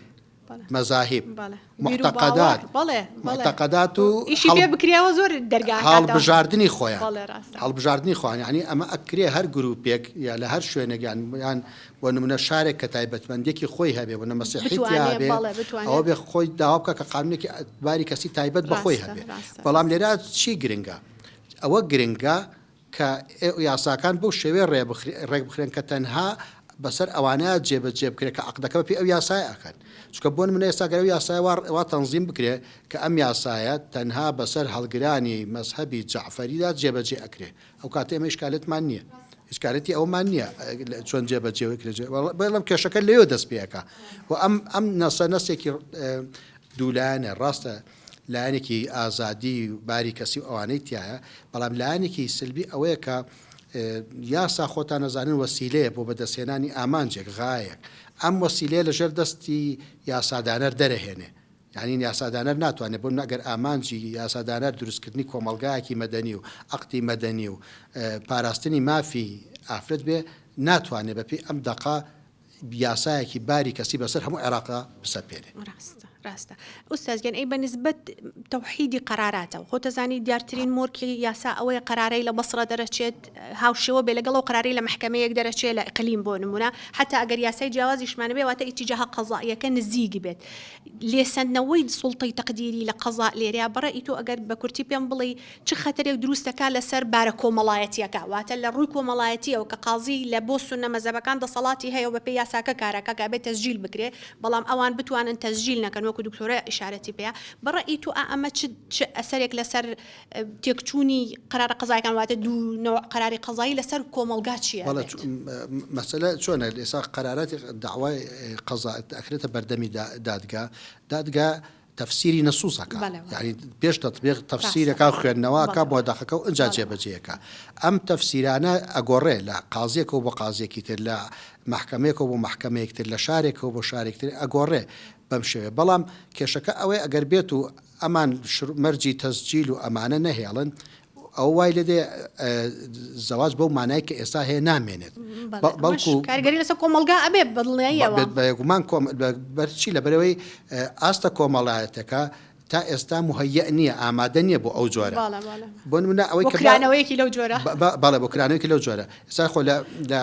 مەزاهب معتەقەدات و ئیشی پێ بکرێەوە زۆر دەرگا هەڵبژاردننی خۆیان هەڵبژاردننی خۆیان ینی ئەمە ئەکرێ هەر گروپێک یا لە هەر شوێنێکیان یان بۆ نمونە شارێک کە تایبەتمەندێکی خۆی هەبێ بۆ نەمەسیحیتیا بێ ئەوە بێ خۆی داوا بکە کە قانونێکی باری کەسی تایبەت بە خۆی هەبێ بەڵام لێرە چی گرنگە ئەوە گرنگە کە یاساکان بەو شێوێ ڕێک بخرێن کە تەنها بەسەر ئەوانە جێبەجێ بکرێت کە عەقدەکە بەپێی ئەو یاسای ئەکەن چکە بۆ منە ئێستاگەر ئەو یاسای وا تەنزیم بکرێ کە ئەم یاسایە تەنها بەسەر هەڵگرانی مەزهەبی جەعفەریدا جێبەجێ ئەکرێ ئەو کاتە ئێمە ئیشکالێتمان نییە ئیشکالەتی ئەومان نییە چۆن جێبەجێ بەڵام کێشەکە لێوە دەست پێەکە و ئەم نەسێکی دوولایەنە ڕاستە لایەنێکی ئازادی و باری کەسی و ئەوانەی تایە بەڵام لایەنێکی سلبی ئەوەیە کە یاسا خۆتان نەزانن وەسیلەیە بۆ بەدەستهێنانی ئامانجێک غایەک ئەم وەسیلەیە لەژێر دەستی یاسادانەر دەرەهێنێ یعنی یاسادانەر ناتوانێت بۆ ئەگەر ئامانجی یاسادانەر دروستکردنی کۆمەلگایەکی مەدەنی و عەقدی مەدەنی و پاراستنی مافی ئافرەت بێ ناتوانێت بەپێی ئەم دەقا یاسایەکی باری کەسی بەسەر هەموو عێراقا بسەپێنێ ڕاستە ئوستازگەن ئەی بەنسبەت تەوحیدی قەراراتە و خۆتەزانی دیارترین مۆرکی یاسا ئەوەیە قەرارەی لە بەسڕە دەرەچێت هاوشێوە بێ لەگەڵ و قەراری لە محکەمەیەک دەرەچێت لە ئیقلیم بۆ نمونە حتا ئەگەر یاسای جیاوازیشمانە بێ واتە ئیتیجاه قەزاییەکە نزیکی بێت لێسەندنەوەی سوڵتەی تەقدیری لە قەزا لێریا بەڕە ئیتۆ ئەگەر بە کورتی پێم بڵێ چ خەتەرێک دروستەکە لەسەر بارە کۆمەڵایەتیەکە واتە لە ڕووی کۆمەڵایەتیەوە کە قازی لە بۆ سونە مەزەبەکان دەسەڵاتی هەیە و بەپێی یاساکە کارەکە کە بێت تەسجیل بکرێ بەڵام ئەوان بتوانن تەسجیل نەکەن وەکو دکتۆرە ئیشارەتی پێە بەڕێی تو ئەمە چ ئەسەرێک لەسەر تێکچوونی قەرارە قەزایەکان واتە دوو نوع قەراری قەزایی لەسەر کۆمەلگا چییە مەسەلە چۆنە ئێستا قەراراتی داوای قەزا ئەکرێتە بەردەمی دادگا تەفسیری نەسووسەکە یعنی پێش تەطبیق تەفسیرەکە خوێندنەوەکە بۆ دەخەکە و ئەنجا جێبەجێەکە ئەم تەفسیرانە ئەگۆڕێ لە قازیەکەەوە بۆ قازیەکی تر لە محکمەیەکەوە بۆ محکمەیەکتر لە شارێکەوە بۆ شارێکتر ئەگۆڕێ بەم شێوێ بەڵام کێشەکە ئەوەی ئەگەر بێت و ئەمان مەرجی تەسجیل و ئەمانە نەهێڵن ئەو وای لێدێ زەواج بەو مانای کە ئێستا هەیە نامێنێت بەڵکو کارگەری لەسەر کۆمەلگا ئەبێ بەدڵنیاییەوە بەگومان بەرچی لەبەرەوەی ئاستە کۆمەڵایەتەکە تا ئێستا مهەیە نییە ئامادە نییە بۆ ئەو جۆرە بۆ نمونە ئەوەی کرانەوەیەکی لەو جۆرە بەڵێ بۆ کرانەوەیکی لەو جۆرە ئێستا خۆ لە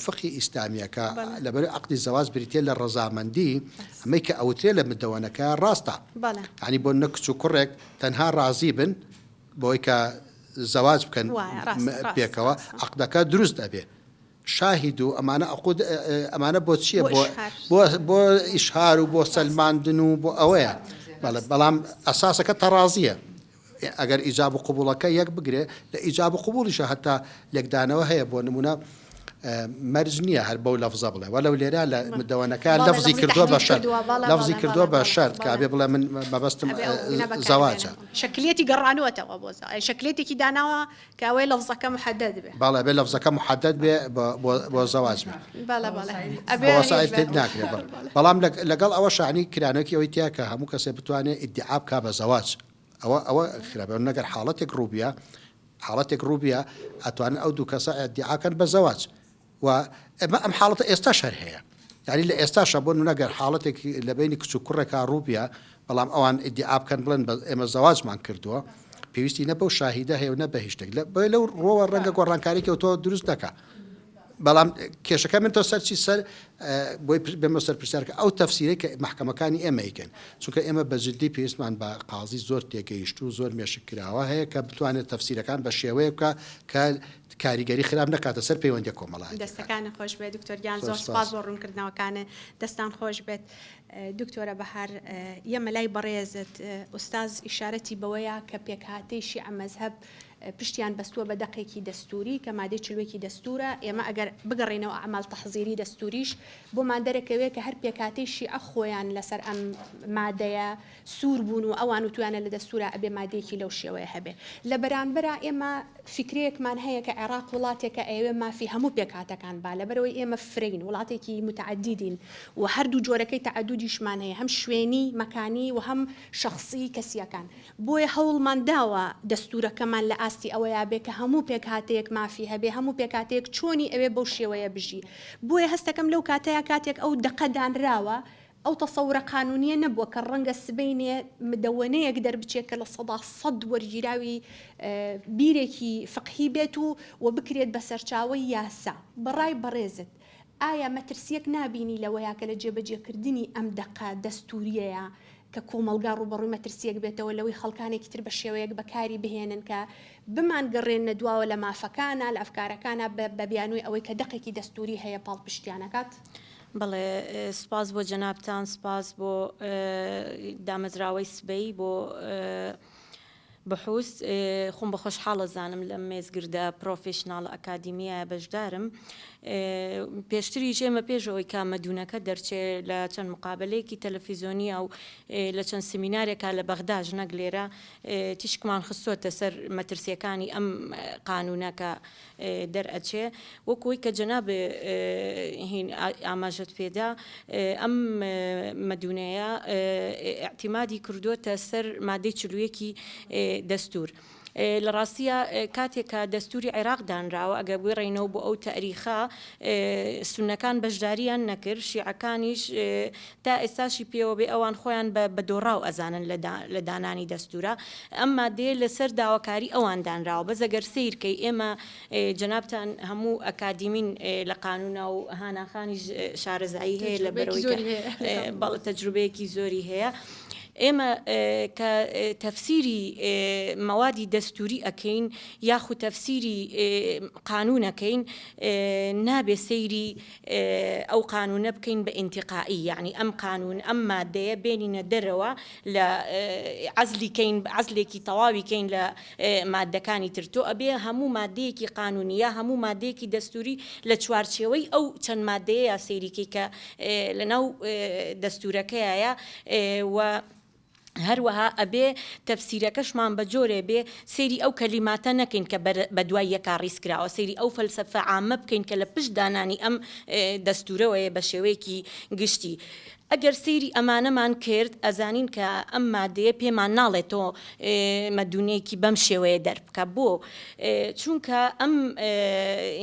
فقی ئیسلامیەکە لەبەر عەقدی زەواج بریتێ لە ڕەزامەندی ئەمەی کە ئەوترێ لە مدەوەنەکە ڕاستە ینی بۆ نەکچ و کوڕێک تەنها ڕازی بن بۆی کە زەواج بکەن پێکەوە عەقدەکە دروست ئەبێ شاهید و ئەمانە بۆ چییە بۆ ئیشهار و بۆ سەلماندن و بۆ ئەوەیە بەڵام ئەساسەکە تەڕازیە ئەگەر ئیجاب و قبوڵەکە یەک بگرێ لە ئیجاب و قبوڵیشە هەتا لێکدانەوە هەیە بۆ نمونە مەرج نییە هەر بەو لەفزە بڵێ وەلەو لێرە لە مدەوەنەکە لەفزی کردووە بە شەرت لەفزی کردووە بە شەرت کابێ بڵێ من مەبەستم زەواجە شکلێتی گەڕانوەتەوە بۆ شکلێتێکی داناوە کە ئەوەی لەفزەکە محەدەد بێ باڵێ بێ لەفزەکە محەدەد بێ بۆ زەواج بێ وەسایل تێت ناکرێت بەڵام لەگەڵ ئەوە شانی کرانەوەکی ئەوەی تیا کە هەموو کەسێ بتوانێت ئیدعا بکا بە زەواج ئەوە خراپە نەگەر حاڵەتێک ڕووبیە ئەتوانن ئەو دوو کەسە ئیدعاکەن بە زەواج و ئەم حاڵەتە ئێستا شەر هەیە یعنی لە ئێستاشە بۆ نەگەر حاڵەتێکی لە بینی کچ و کوڕێکا ڕووبیە بەڵام ئەوان ئیدعا بکەن بڵێن ئێمە زەواجمان کردووە پێویستی نە بەو شاهیدە هەیە و نە بە هیچ شتێک لەو ڕۆوە ڕەنگە گۆڕانکاریەوە تۆ دروست دەکات بەڵام کێشەکە من تۆ سەرچی سەر بۆی بێمە سەر پرسیارکە ئەو تەفسیرەی کە محکەمەکانی ئێمە یکەن چونکە ئێمە بەجددی پێویستمان بە قازی زۆر تێگەیشت و زۆر مێشکراوە هەیە کە بتوانێت تەفسیرەکان بە شێوەیە بکە کە کاریگەری خراپ نەکاتە سەر پەیوەندی کۆمەڵایەت. دەستەکانە خۆش بێت دکتۆریان زۆر سپاس بۆ ڕوونکردنەوەکانە دەستان خۆش بێت دکتۆرە بەهار ئێمە لای بەڕێزت ئوستاز ئیشارەتی بەوەیە کە پێکهاتەی شیعە مەزهەب پشتیان بەستووە بە دەقێکی دەستوری کە مادەی چلوێکی دەستورە ئێمە ئەگەر بگەڕێنەوە ئەعمال تەحزیری دەستوریش بۆمان دەرەکەوێت کە هەر پێکهاتەی شیعە خۆیان لەسەر ئەم مادەیە سوور بوون و ئەوان وتوانە لە دەستورە ئەبێ مادەیەکی لەو شێوەیە هەبێ لە بەرامبەرە ئێمە فکرەیەکمان هەیە کە عێراق وڵاتێکە ئەوێ مافی هەموو پێکهاتەکان با لەبەرەوەی ئێمە فرین وڵاتێکی متعددین و هەردوو جۆرەکەی تەعدودیشمان هەیە هەم شوێنی مەکانی و هەم شخصی کەسیەکان بۆیە هەوڵمان داوە دەستورەکەمان لە ئاستی ئەوەیە بێ کە هەموو پێکهاتەیەک مافی هەبێ هەموو پێکهاتەیەک چۆنی ئەوێ بەو شێوەیە بژی بۆیە هەستەکەم لەو کاتەیە کاتێک ئەو دەقەدانراوە ئەو تەسەورە قانونیە نەبووە کە ڕەنگە سبەینێ مدەوەنەیەک دەربچێت کە لە 100% وەرگیراوی بیرێکی فقهی بێت و بکرێت بە سەرچاوەی یاسا بەڕای بەڕێزت ئایا مەترسیەک نابینی لەوەیە کە لە جێبەجێکردنی ئەم دەقە دەستوریەیە کە کۆمەلگا ڕوبەڕووی مەترسیەک بێتەوە لەوەی خەڵکانێکی تر بە شێوەیەک بەکاری بهێنن کە بمان گەڕێنە دواوە لە مافەکانە لە ئەفکارەکانە بە بیانووی ئەوەی کە دەقێکی دەستوری هەیە پاڵپشتیانەکات بەڵێ سپاس بۆ جەنابتان سپاس بۆ دامەزراوەی سبەی بۆ بەحوس خۆم بە خۆشحاڵە زانم لە مێزگردە پرۆفێشناڵ ئەکادیمیە بەشدارم پێشتری ژێمە پێشەوەی کامەدونەکە دەرچێت لە چەند مقابلەیەکی تەلەڤیزیۆنی و لە چەند سمینارێکە لە بەغداژ نەک لێرە تیشکمان خستۆتە سەر مەترسیەکانی ئەم قانونەکە دەرئەچێ وەکوی کە جەناب ئاماژەت پێدا ئەم مەدونەیە ئاعتیمادی کردوتە سەر مادەی چلوویەکی دەستور لە ڕاستیە کاتێکە دەستوری عێراق دانراوە ئەگە بڕێنەوە بۆ ئەو تاریخا سونەکان بەشداریان نەکرد شیعەکانیش تا ئێستاشی پێوە بێ ئەوان خۆیان بە دۆڕاو ئەزانن لە دانانی دەستورە ئەمما دێ لەسەر داواکاری ئەوان دانراوە بەزەگەر سیرکەی ئێمە جەنابتان هەموو ئەکادیمین لە قانونە و هاناخانی شارەزایی هەیە لە بەرەوەی بەڵ تەجروبەیەکی زۆری هەیە ئێمە کە تەفسیری مەوادی دەستوری ئەکەین یاخود تەفسیری قانونەکەین نابێ سەیری ئەو قانونە بکەین بە ئینتیقائی یعنی ئەم قانون ئەم مادەیە بێنینە دەرەوە لە عەزلێکی تەواوی کەین لە مادەکانی تر تۆ ئەبێ هەموو مادەیەکی قانونیە هەموو مادەیەکی دەستوری لە چوارچێوەی ئەو چەند مادەیە سەیریکەی کە لەناو دەستورەکەیە و هەروەها ئەبێ تەفسیرەکەشمان بە جۆرێ بێ سێری ئەو کەلیماتە نەکەین کە بە دوای یەکا ڕیسکراوە، سێری ئەو فەلسەفە عامە بکەین کە لە پشت دانانی ئەم دەستورەوەیە بە شێوەیەکی گشتی. ئەگەر سێری ئەمانەمان کرد ئەزانین کە ئەم مادەیە پێمان ناڵێتەوە مەدونەیەکی بەم شێوەیە دەربکە بۆ چونکە ئەم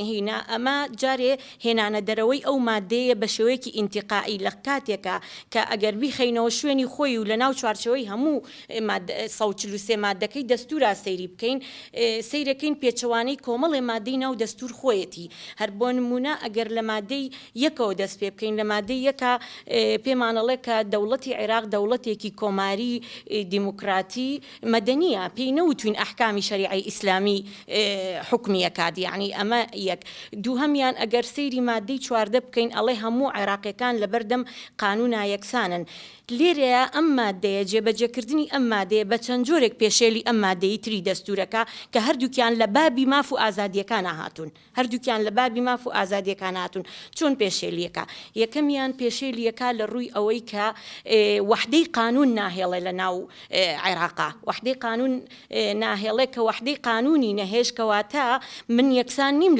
هینا ئەمە جارێ هێنانە دەرەوەی ئەو مادەیە بە شێوەیەکی ئینتیقائی لە کاتێکە کە ئەگەر بیخەینەوە شوێنی خۆی و لە ناو چوارچەوەی هەموو 143 مادەکەی دەستورا سەیری بکەین سەیرەکەین پێچەوانەی کۆمەڵێ مادەی ناو دەستور خۆیەتی. هەر بۆ نمونە ئەگەر لە مادەی یەکەوە دەست پێ بکەین لە مادەی یەکە پێمانەڵێ کە دەوڵەتی عێراق دەوڵەتێکی کۆماری دیموکراتی مەدەنیە، پێی نەوتوین ئەحکامی شەریعەی ئیسلامی حکمیەکات، یعنی ئەمە یەک. دووهەمیان ئەگەر سەیری مادەی 14 بکەین ئەڵێ هەموو عێراقیەکان لەبەردەم قانونا یەکسانن. لێرەیە ئەم مادەیە جێبەجێکردنی ئەم مادەیە بە چەند جۆرێک پێشێلی ئەم مادەی تری دەستورەکە کە هەردووکیان لە بابی ماف و ئازادیەکان هاتوون، هەردووکیان لە بابی ماف و ئازادیەکان هاتوون. چۆن پێشێلیەکە؟ یەکەمیان پێشێلیەکە لە ڕووی ئەوەی کە وحدەی قانون ناهێڵێ لە ناو عێراقا، وحدەی قانون ناهێڵێ کە وحدەی قانونی نەهێش کەواتە من یەکسان نیم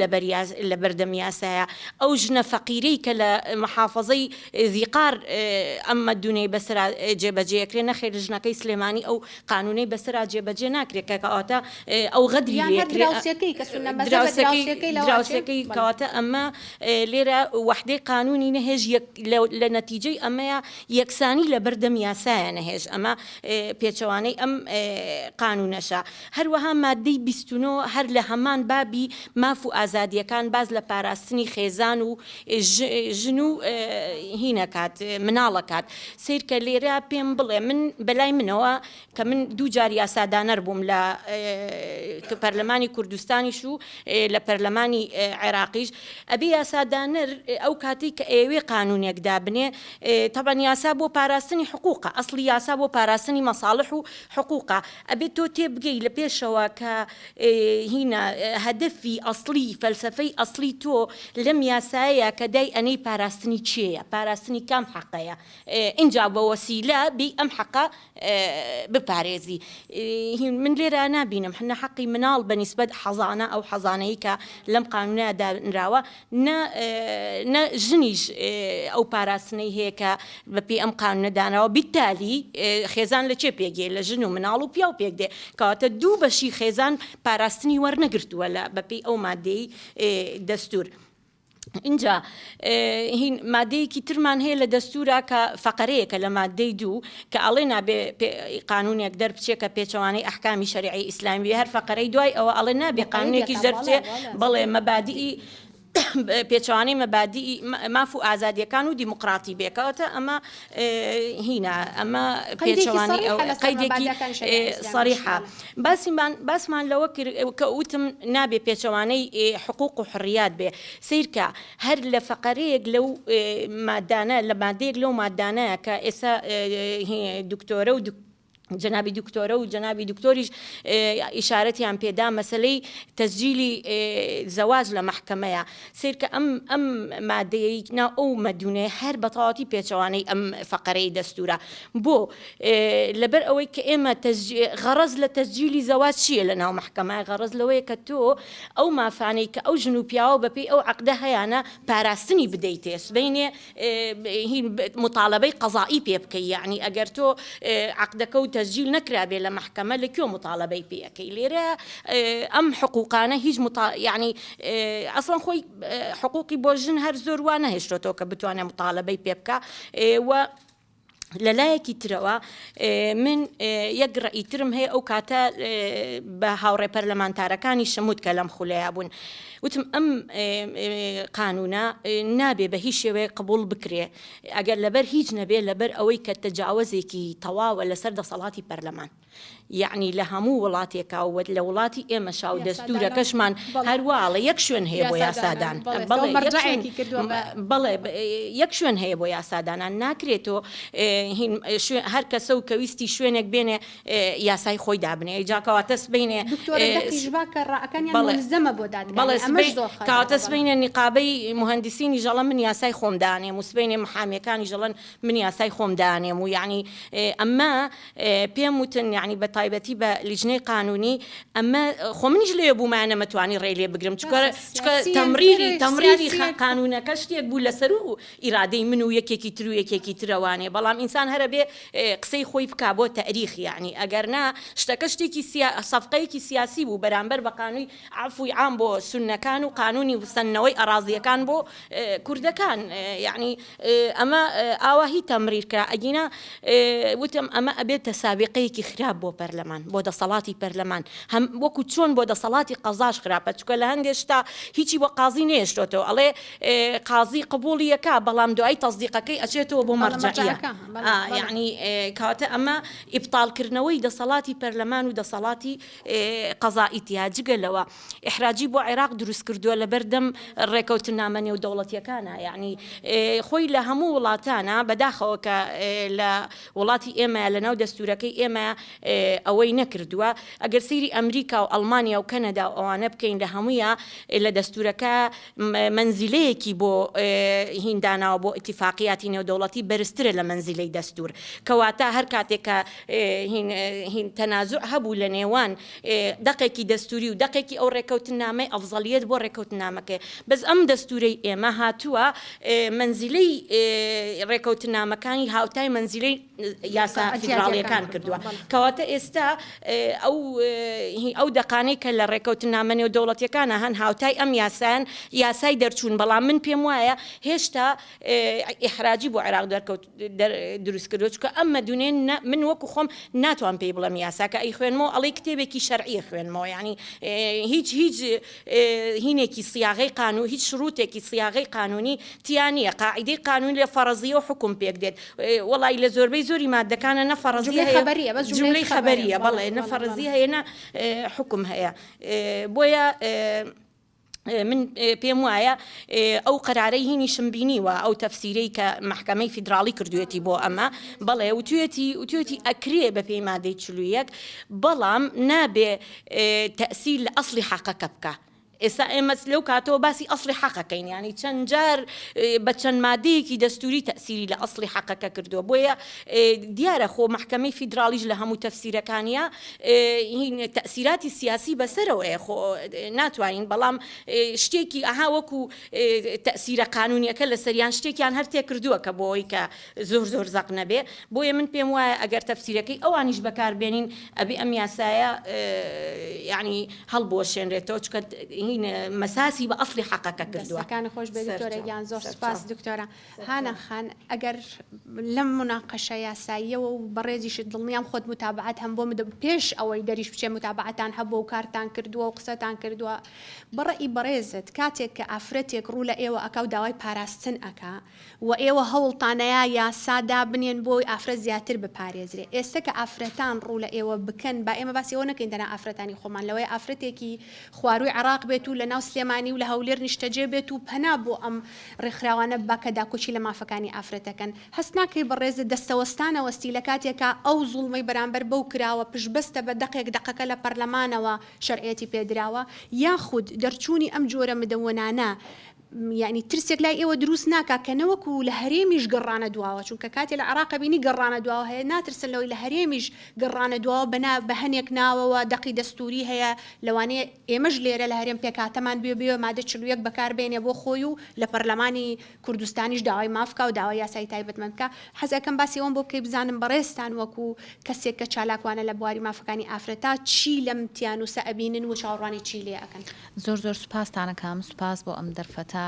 لە بەردەم یاسایە. ئەو ژنە فەقیرەی کە لە محافەزەی ذیقار ئەم مەدونەی بەسرا جێبەجێکرێ نەخێر ژنەکەی سلێمانی ئەو قانونەی بەسرا جێبەجێ ناکرێت کەکەواتە ئەو غەدری دراوسەکەی کەواتە ئەمە لێرە وحدەی قانونی نەهێژ لە نەتیجەی ئەمەیە یەکسانی لە بەردەم یاسایە نەهێژ. ئەمە پێچەوانەی ئەم قانونەشە. هەروەها مادەی 29 هەر لە هەمان بابی ماف و ئازادیەکان باز لە پاراستنی خێزان و ژن و هینەکات مناڵەکات. سیرکە لێرە پێم بڵێ من بەلای منەوە کە من دوو جار یاسادانەر بووم لە پەرلەمانی کوردستانیش و لە پەرلەمانی عێراقیش، ئەبێ یاسادانەر ئەو کاتی کە ئێوێ قانونێک دابنێ طبعا یاسا بۆ پاراستنی حقوقە، ئەسڵی یاسا بۆ پاراستنی مەساڵح و حقوقە. ئەبێت تۆ تێبگەی لە پێشەوە کە هینە هەدەفی ئەسڵی فەلسەفەی ئەسڵی تۆ لەم یاسایە کە دای ئەنەی پاراستنی چییە، پاراستنی کام حەقەیە، اینجا بە وەسیلە بی ئەم حەقە بپارێزی. من لێرە نابینم حنا حەقی مناڵ بەنسبەت حەزانە ئەو حەزانەی کە لەم قانونەیە دانراوە نە ژنیش ئەو پاراستنەی هەیە کە بەپێ ئەم قانونە دانراوە. بیتالی خێزان لە چێ پێگێ؟ لە ژن و مناڵ و پیا و پێک دێ، کەواتە دوو بەشی خێزان پاراستنی وەرنەگرتووە لە بەپێی ئەو مادەی دەستور. اینجا هین مادەیەکی ترمان هەیە لە دەستورا کە فەقەرەیەکە لە مادەی 2 کە ئەڵێ نابێ قانونێک دەربچێ کە پێچەوانەی ئەحکامی شەریعەی ئیسلامی هەر فەقەرەی دوای ئەوە ئەڵێ نابێ قانونێکیش دەربچێ بەڵێ مەبادیئی پێچوانەی مەبادیئی ماف و ئازادیەکان و دیموقراتی بێکەوەتە ئەمە هینە ئەمە پێچەوانی قەیدێکی سەریحە. باسمان لەوە کرد کە وتم نابێ پێچەوانەی حقوق و حڕیات بێ. سیرکە هەر لە فەقەرەیەک لەو مادانە لە مادەیەک لەو مادانەیە کە ئێستا دکتۆرە و جنابی دکتۆرە و جنابی دکتۆریش ئیشارەتیان پێدا مەسلەی تەسجیلی زەواج لە محکەمەیە. سیرکە ئەم مادەیە ناو ئەو مەدونەیە هەر بەتەواوەتی پێچەوانەی ئەم فەقەرەی دەستورە بۆ لەبەر ئەوەی کە ئێمە غەرەز لە تەسجیلی زەواج چییە لە ناو محکەمە؟ غەرەز لەوەیە کە تۆ ئەو مافانەی کە ئەو ژن و پیاوە بەپێی ئەو عەقدە هەیانە پاراستنی بدەیتێ، سبەینێ مطالبەی قەزائی پێ بکەی، یعنی ئەگەر تۆ عەقدەکە و تسجیل نەکرابێ لە محکەمە لەکوێ مطالبەی پێەکەی. لێرە ئەم حقوقانە هیچ یعنی ئەسڵەن خۆی حقوقی بۆ ژن هەر زۆر وانە هێشتۆتەوە کە بتوانێت مطالبەی پێ بکە. و لەلایەکی ترەوە من یەک ڕئیترم هەیە ئەو کاتە بە هاوڕێ پەرلەمانتارەکانی شەموت کە لەم خولەیە بوون، وتم ئەم قانونە نابێ بە هیچ شێوەیە قبول بکرێ ئەگەر لەبەر هیچ نەبێ لەبەر ئەوەی کە تەجاوزێکی تەواوە لەسەر دەسەڵاتی پەرلەمان. یعنی لە هەموو وڵاتێکاوە لە وڵاتی ئێمە شاو دەستورەکەشمان هەرواڵە یەک شوێن هەیە بۆ یاسادان بەڵێ یەک شوێن هەیە بۆ یاسادانان ناکرێتەوە هەر کەسە و کەویستی شوێنێک بێنێ یاسای خۆی دابنێ جاکەواتە سبینێ کاتە سبینێ نیقابەی مهندسینی ژەڵە من یاسای خۆم دانێم و سبینێ محامەکانی ژەڵەن من یاسای خۆم دانێم و یعنی ئەمە پێم وتن یعنی بە تایبەتی بە لیژنەی قانونی ئەمە خۆ منیش لێ بوومانە مەتوانی ڕێ لێ بگرم تەمریری قانونەکە شتێک بوو لەسەر و ئیرادەی من و یەکێکی تر و یەکێکی ترەوانێ بەڵام ئینسان هەرە بێ قسەی خۆی بکا بۆ تەریخ یعنی ئەگەر نا شتەکە شتێکی سەفقەیەکی سیاسی بوو بەرامبەر بە قانونی عفوی عام بۆ سونەکان و قانونی سنەوەی ئەراضیەکان بۆ کوردەکان یعنی ئەمە ئاواهی تەمریرکە ئەگینا وتم ئەمە ئەبێتە سابقەیەکی خراپ بۆ پەرلەمان بۆ دەسەڵاتی پەرلەمان هەم وەکو چۆن بۆ دەسەڵاتی قەزاش خراپە چکە لە هەندێک شتا هیچی بۆ قازی نێشتۆتەوە ئەڵێ قازی قبوڵی یەکا بەڵام دوای تەصدیقەکەی ئەچێتەوە بۆ مەرجعیە یعنی کاتە ئەمە ئیبطالکردنەوەی دەسەڵاتی پەرلەمان و دەسەڵاتی قەزائیتیا جگەلەوە ئیحراجی بۆ عێراق دروست کردووە لەبەردەم ڕێکەوتنامە نێو دەوڵەتیەکانە یعنی خۆی لە هەموو وڵاتانە بەداخەوە کە لە وڵاتی ئێمە لەناو دەستورەکەی ئێمە ئەوەی نەکردووە ئەگەر سەیری ئەمریکا و ئەڵمانیا و کەنەدا و ئەوانە بکەین لە هەموویە لە دەستورەکە منزیلەیەکی بۆ هینداناوە بۆ ئیتیفاقیاتی نێودەوڵەتی بەرزترە لە منزیلەی دەستور کەواتە هەر کاتێکە تەنازوع هەبوو لە نێوان دەقێکی دەستوری و دەقێکی ئەو ڕێکەوتنامەی ئەفزەلیەت بۆ ڕێکەوتنامەکە بەس ئەم دەستورەی ئێمە هاتووە منزیلەی ڕێکەوتنامەکانی هاوتای منزیلەی یاسا فیدراڵیەکان کردووە کەواتە ئێستا ئەو دەقانەی کە لە ڕێکەوتنامە نێودەوڵەتیەکانە هەن هاوتای ئەم یاسای دەرچوون بەڵام من پێم وایە هێشتا ئیحراجی بۆ عێراق دروست کردووە چکە ئەمە دوێن من وەکو خۆم ناتوان پێی بڵێم یاساکە ئەی خوێنمەوە ئەڵێ کتێبێکی شەرعیە خوێنمەوە ینی هیچ هینێکی سیاغەی قانون هیچ شروتێکی سیاغەی قانونی تیانە قاعدەی قانونی لە فەرەزیە و حکم پێک دێت وڵی لە زۆربەی زۆری مادەکانە نەفەرەزیە جملەی خەبەریە بەڵێ نەفەرەزی هەیە نە حکم هەیە بۆیە من پێم وایە ئەو قەرارەی هینی شمبینیوە ئەو تەفسیرەی کە محکەمەی فیدراڵی کردوێتی بۆ ئەمە بەڵێ وتوێتی ئەکرێ بە پێی مادەی 41 بەڵام نابێ تەئسیر لە ئەسڵی حەقەکە بکە ئێستا ئێمە لەو کاتەوە باسی ئەسڵی حەقەکەین ینی چەند جار بە چەند مادەیەکی دەستوری تەئسیری لە ئەسڵی حەقەکە کردووە بۆیە دیارە خۆ محکەمەی فیدراڵیش لە هەموو تەفسیرەکانیە تەئسیراتی سیاسی بەسەرەوەیە خۆ ناتوانین بەڵام شتێکی ئەها وەکو تەئسیرە قانونیەکە لە سەریان شتێکیان هەر تێ کردووە کە بۆ ئەوەی کە زۆر زەق نەبێ بۆیە من پێم وایە ئەگەر تەفسیرەکەی ئەوانیش بەکاربێنین ئەبێ ئەم یاسایە ینی هەڵبۆشێنرێتەوە چکە مەساسی بە ئەسڵی حەقەکە کردووە کانە خۆش بێ دکتۆرەیان زۆر سپاس دکتۆرە هانە خان ئەگەر لەم مناقەشە یاساییەوە و بەڕێزیشت دڵنیام خۆت متابعەت هەم بۆ مدە پێش ئەوەی دەریش بچێ متابعەتان هەبوو و کارتان کردووە و قسەتان کردووە بەڕێی بەڕێزت کاتێک کە ئافرەتێک ڕوو لە ئێوە ئەکا و داوای پاراستن ئەکا و ئێوە هەوڵتانەیە یاسادا بنێن بۆی ئافرەت زیاتر بپارێزرێ ئێستا کە ئافرەتان ڕوو لە ئێوە بکەن با ئێمە باسی ئەوە نەکەین دەنا ئافرەتانی خۆمان لەوەی ئافرەتێکی خواروی عێراق بێت و لە ناو سلێمانی و لە هەولێر نیشتەجێ بێت و پەنا بۆ ئەم ڕێکخراوانە باکە داکۆچی لە مافەکانی ئافرەتەکەن هەست ناکەی بەڕێزە دەستەوەستانە وەستی لە کاتێکە ئەو زوڵمەی بەرامبەر بەو کراوە پشبەستە بە دەقەکە لە پەرلەمانەوە شەرعەتی پێدراوە یاخود دەرچوونی ئەم جۆرە مدەوەنانە یعنی ترسێک لای ئێوە دروست ناکا کە نەوەکو لە هەرێمیش گەڕانە دواوە چونکە کاتێ لە عێراق بینی گەڕانە دواوە هەیە ناترسن لەوەی لە هەرێمیش گەڕانە دواوە بە هەنێک ناوەوە دەقی دەستوری هەیە لەوانەیە ئێمەش لێرە لە هەرێم پێکاتەمان بێ مادە 41 بەکاربێنێ بۆ خۆی و لە پەرلەمانی کوردستانیش داوای مافکا و داوای یاسای تایبەتمەندکە حەزەکەم باسی ئەوم بۆ بکەی بزانم بەڕێستان وەکو کەسێک کە چالاکوانە لە بواری مافەکانی ئافرەتا چی لەم تیانوسە ئەبینن و چاوەڕوانی چی لێ ئەکەن زۆر سوپاستانەکەم سوپاس بۆ ئەم دەرفەتە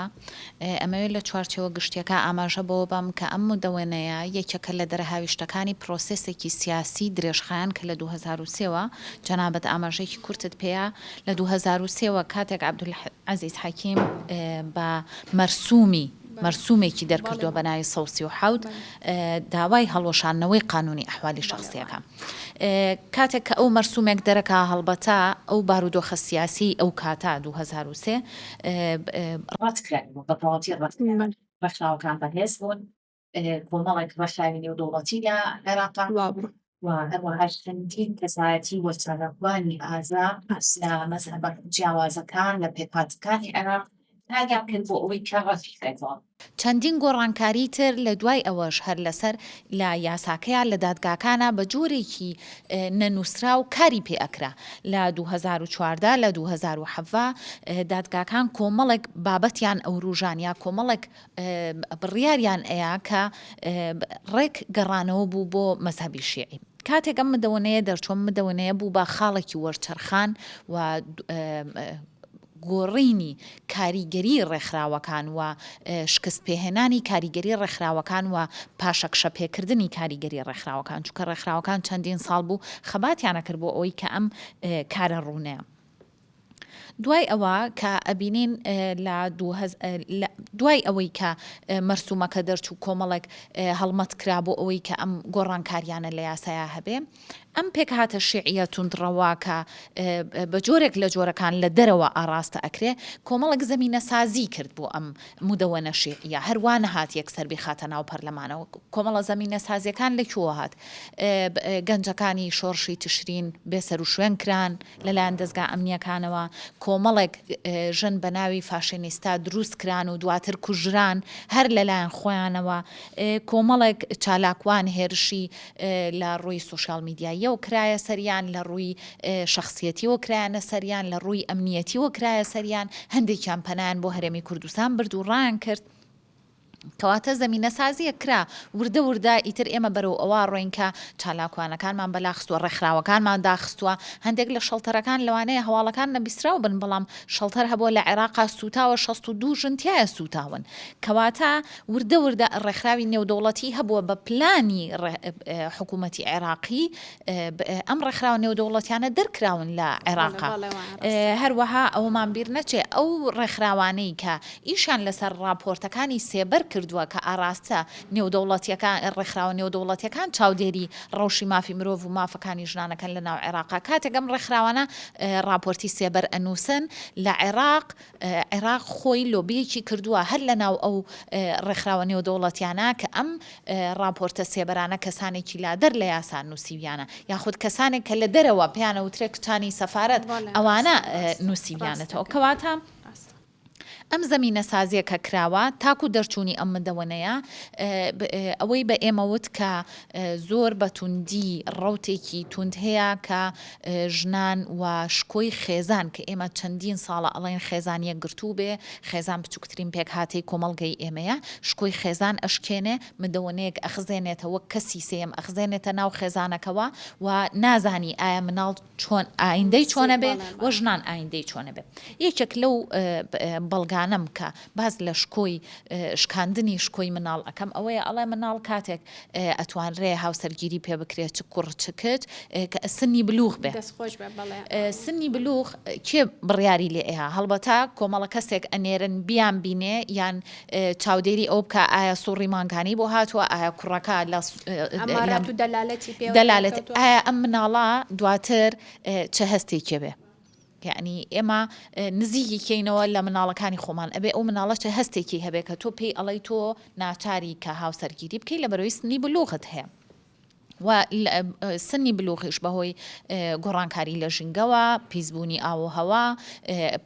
ئەمەوێت لە چوارچەوە گشتیەکە ئاماژە بۆ بەم کە ئەم مدەوێنەیە یەکێکە لە دەرەهاویشتەکانی پرۆسسێکی سیاسی درێژخایەن کە لە 2003ەوە جەنابەت ئاماژەیەکی کورتت پێەیە لە 2003ەوە کاتێک عەبدولعەزیز حەکیم بە مەرسومی مەرسومێکی دەرکردووە بە ناوی 137 داوای هەڵوەشانەوەی قانونی ئەحوالی شخصیەکە. کاتێک کە ئەو مەرسومێک دەرەکە هەڵبەتا ئەو بارودۆخە سیاسی ئەو کاتا 2023 ڕاتکرایەوە بەتەواوەتی ڕاتکرا ڕێکخراوەکان بەهێز بوون کۆمەڵێک ڕێکخراوی نێودەوڵەتی لە عێراقا و هەروەها چەندین کەسایەتی وە چارەکوانی ئازا لە مەزهەبە جیاوازەکان لە پێکهاتەکانی عێراق ناگیان کرد بۆ ئەوەی کە ڕەفیقێتەوە. چەندین گۆڕانکاری تر لە دوای ئەوەش هەر لەسەر لە یاساکەیان لە دادگاکانە بە جۆرێکی نەنووسرا و کاری پێ ئەکرا لە 2014 لە 2017 دادگاکان کۆمەڵێک بابەتیان ئەو ڕوژان یا کۆمەڵێک بڕیاریان ئەیە کە ڕێک گەڕانەوە بوو بۆ مەزهەبی شیعی. کاتێک ئەم مدەوەنەیە دەرچۆم مدەوەنەیە بوو بە خاڵێکی وەرچەرخان و گۆڕینی کاریگەری ڕێکخراوەکان و شکست پێهێنانی کاریگەری ڕێکخراوەکان و پاشەکشەپێکردنی کاریگەری ڕێکخراوەکان چونکە ڕێکخراوەکان چەندین ساڵ بوو خەباتیانە کرد بۆ ئەوەی کە ئەم کارە ڕوونەیە. دوای ئەوە کە ئەبینین دوای ئەوەی کە مەرسومەکە دەرچوو کۆمەڵێک هەڵمەت کرا بۆ ئەوەی کە ئەم گۆڕانکاریانە لە یاسایە هەبێ ئەم پێک هاتە شیعیە توندڕەوا کە بە جۆرێک لە جۆرەکان لە دەرەوە ئاراستە ئەکرێ کۆمەڵێک زەمینە سازی کرد بۆ ئەم مودەوەنە شیعیە هەروانە هات یەکسەر بخاتە ناو پەرلەمانەوە کۆمەڵە زەمینە سازیەکان لەکوێوە هات گەنجەکانی شۆڕشی تشرین بێسەر و شوێن کران لەلایەن دەستگا ئەمنیەکانەوە کۆمەڵێک ژن بە ناوی فاشێنیستا دروست کران و دواتر کوژران هەر لەلایەن خۆیانەوە کۆمەڵێک چالاکوان هێرشی لە ڕووی سوشال میدیایی و کرایە سەریان لە ڕووی شخصیەتیەوە کرایەنە سەریان لە ڕووی ئەمنیەتیەوە کرایە سەریان هەندێکیان پەنایان بۆ هەرێمی کوردستان برد و ڕایان کرد کەواتە زەمینە سازیە کرا وردە وردە ئیتر ئێمە بەرەو ئەوە ڕۆینکە چالاکوانەکانمان بەلاخستووە ڕێکخراوەکانمان داخستووە هەندێک لە شەڵتەرەکان لەوانەیە هەواڵەکان نەبیستراو بن بەڵام شەڵتەر هەبووە لە عێراقا سوتاوە 62 ژنتیایە سوتاون کەواتە وردە وردە ڕێکخراوی نێودەوڵەتی هەبووە بە پلانی حکوومەتی عێراقی ئەم ڕێکخراوە نێودەوڵەتیانە دەرکراون لە عێراقا هەروەها ئەومان بیر نەچێ ئەو ڕێکخراوانەی کە ئیشان لەسەر راپۆرتەکانی سێبەر کردووە کە ئاراستە نێودەوڵەتیەکان ڕێکخراوە نێودەوڵەتیەکان چاودێری ڕەوشی مافی مرۆڤ و مافەکانی ژنانەکان لە ناو عێراقا کاتێک ئەم ڕێکخراوانە راپۆرتی سێبەر ئەنووسن لە عێراق خۆی لۆبیەکی کردووە هەر لە ناو ئەو ڕێکخراوە نێودەوڵەتیانە کە ئەم راپۆرتە سێبەرانە کەسانێکی لادەر لە یاسا نووسیویانە یاخود کەسانێک کە لە دەرەوە پێیانە وترێ کچانی سەفارەت ئەوانە نووسیویانەتەوە کەواتە ئەم زەمینە سازیە کە کراوە تاکو دەرچوونی ئەم مدەوەنەیە ئەوەی بە ئێمەوت کە زۆر بە توندی ڕەوتێکی توند هەیە کە ژنان و شکۆی خێزان کە ئێمە چەندین ساڵە ئەڵێن خێزانیە گرتوو بێ خێزان بچووکترین پێک هاتی کۆمەڵگەی ئێمەیە شکۆی خێزان ئەشکێنێ مدەوەنەیەک ئەخزێنێتەوە کەسی سێم ئەخزێنێتە ناو خێزانەکەەوە و نازانی ئایا مناڵ چۆن ئایندەی چۆنە بێ و ژنان ئایندەی چۆنە بێ یەکێک لەو بەڵگانم کە باز لە شکۆی شکاندنی شکۆی مناڵ ئەەکەم ئەوەیە ئەڵێ مناڵ کاتێک ئەتوانرێ هاوسەرگیری پێ بکرێت چ کوڕ چ کچ کە سنی بلوغ بێ سنی بلوغ کێ بڕیاری لێ ئەیە هەڵبەتا کۆمەڵە کەسێک ئەنێرن بیان بینێ یان چاودێری ئەو بکە ئایا سوڕی مانگانی بۆ هاتووە ئایا کوڕەکە دەلالەت ئایا ئەم مناڵە دواتر چه هەستێکێ بێ یعنی ئێمە نزیکی کەینەوە لە مناڵەکانی خۆمان ئەبێ ئەو مناڵەتە هەستێکی هەبێت کە تۆ پێی ئەڵی تۆ ناچاری کە هاوسەرگیری بکەی لە بەرەوەی سنی بلوغت هەیە و سنی بلوغیش بەهۆی گۆڕانکاری لە ژینگەوە پیسبوونی ئاو هەوا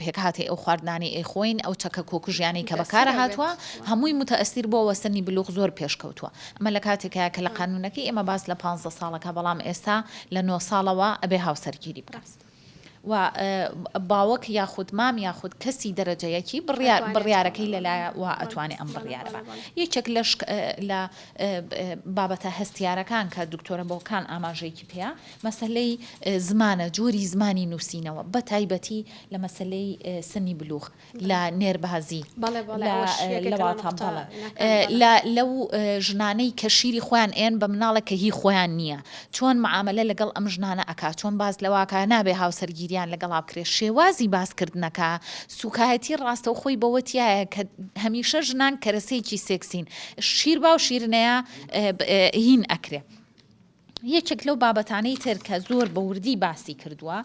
پێکهاتی ئەو خواردنانی ئەیخۆین ئەو چەکە کۆکوژیانی کە بەکارە هاتووە هەمووی متەئەسیر بۆەوە سنی بلوغ زۆر پێشکەوتووە ئەمە لە کاتێکە کە لە قانونەکەی ئێمە باس لە 15 ساڵەکە بەڵام ئێستا لە 9 ساڵەوە ئەبێ هاوسەرگیری بکات و باوەک یاخود مام یاخود کەسی دەرەجەیەکی بڕیارەکەی لەلایەوە ئەتوانێت ئەم بڕیارە یەکێک لە بابەتە هەستیارەکان کە دکتۆرە بۆکان ئاماژەیەکی پێیا مەسەلەی زمانە جۆری زمانی نووسینەوە بە تایبەتی لە مەسەلەی سنی بلوغ لە نێربازی لەو ژنانەی کە شیری خۆیان ئێن بە مناڵە کە هی خۆیان نییە چۆن معاملە لەگەڵ ئەم ژنانە ئەکا چۆن باز لەواکە نابێ هاوسەرگیری ڕێگەیان لەگەڵا بکرێت شێوازی باسکردنەکە سوکایەتی ڕاستەو خۆی بەوەتیایە کە هەمیشە ژنان کەرەسەیەکی سێکسین شیر با و شیرنەیە هین ئەکرێ یەکێک لەو بابەتانەی تر کە زۆر بە وردی باسی کردووە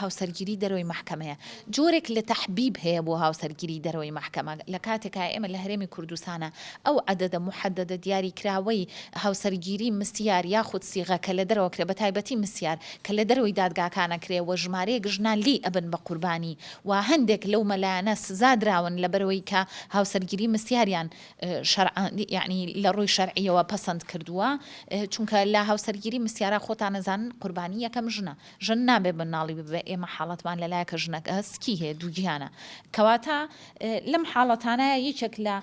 هاوسەرگیری دەرەوەی محکەمەیە جۆرێک لە تەحبیب هەیە بۆ هاوسەرگیری دەرەوەی محکەمە لە کاتێکا ئێمە لە هەرێمی کوردستانە ئەو عەدەدە محەددە دیاریکراوەی هاوسەرگیری مسیار یاخود سیغە کە لە دەرەوە کرێ بە تایبەتی مسیار کە لە دەرەوەی دادگاکانە کرێ و ژمارەیەک ژنان لی ئەبن بە قوربانی و هەندێک لەو مەلایەنە سزادراون لەبەرەوەی کە هاوسەرگیری مسیاریان یعنی لە ڕووی شەرعیەوە پەسەند کردووە چونکە لە هاوسەرگیری مسیارە خۆتان نەزانن قوربانی یەکەم ژنە نابێ بناڵی ببێ ئێمە حاڵەتمان لەلایەکە ژنەکە سکی هەیە دووگیانە کەواتە لەم حاڵەتانەیە یەکێک لە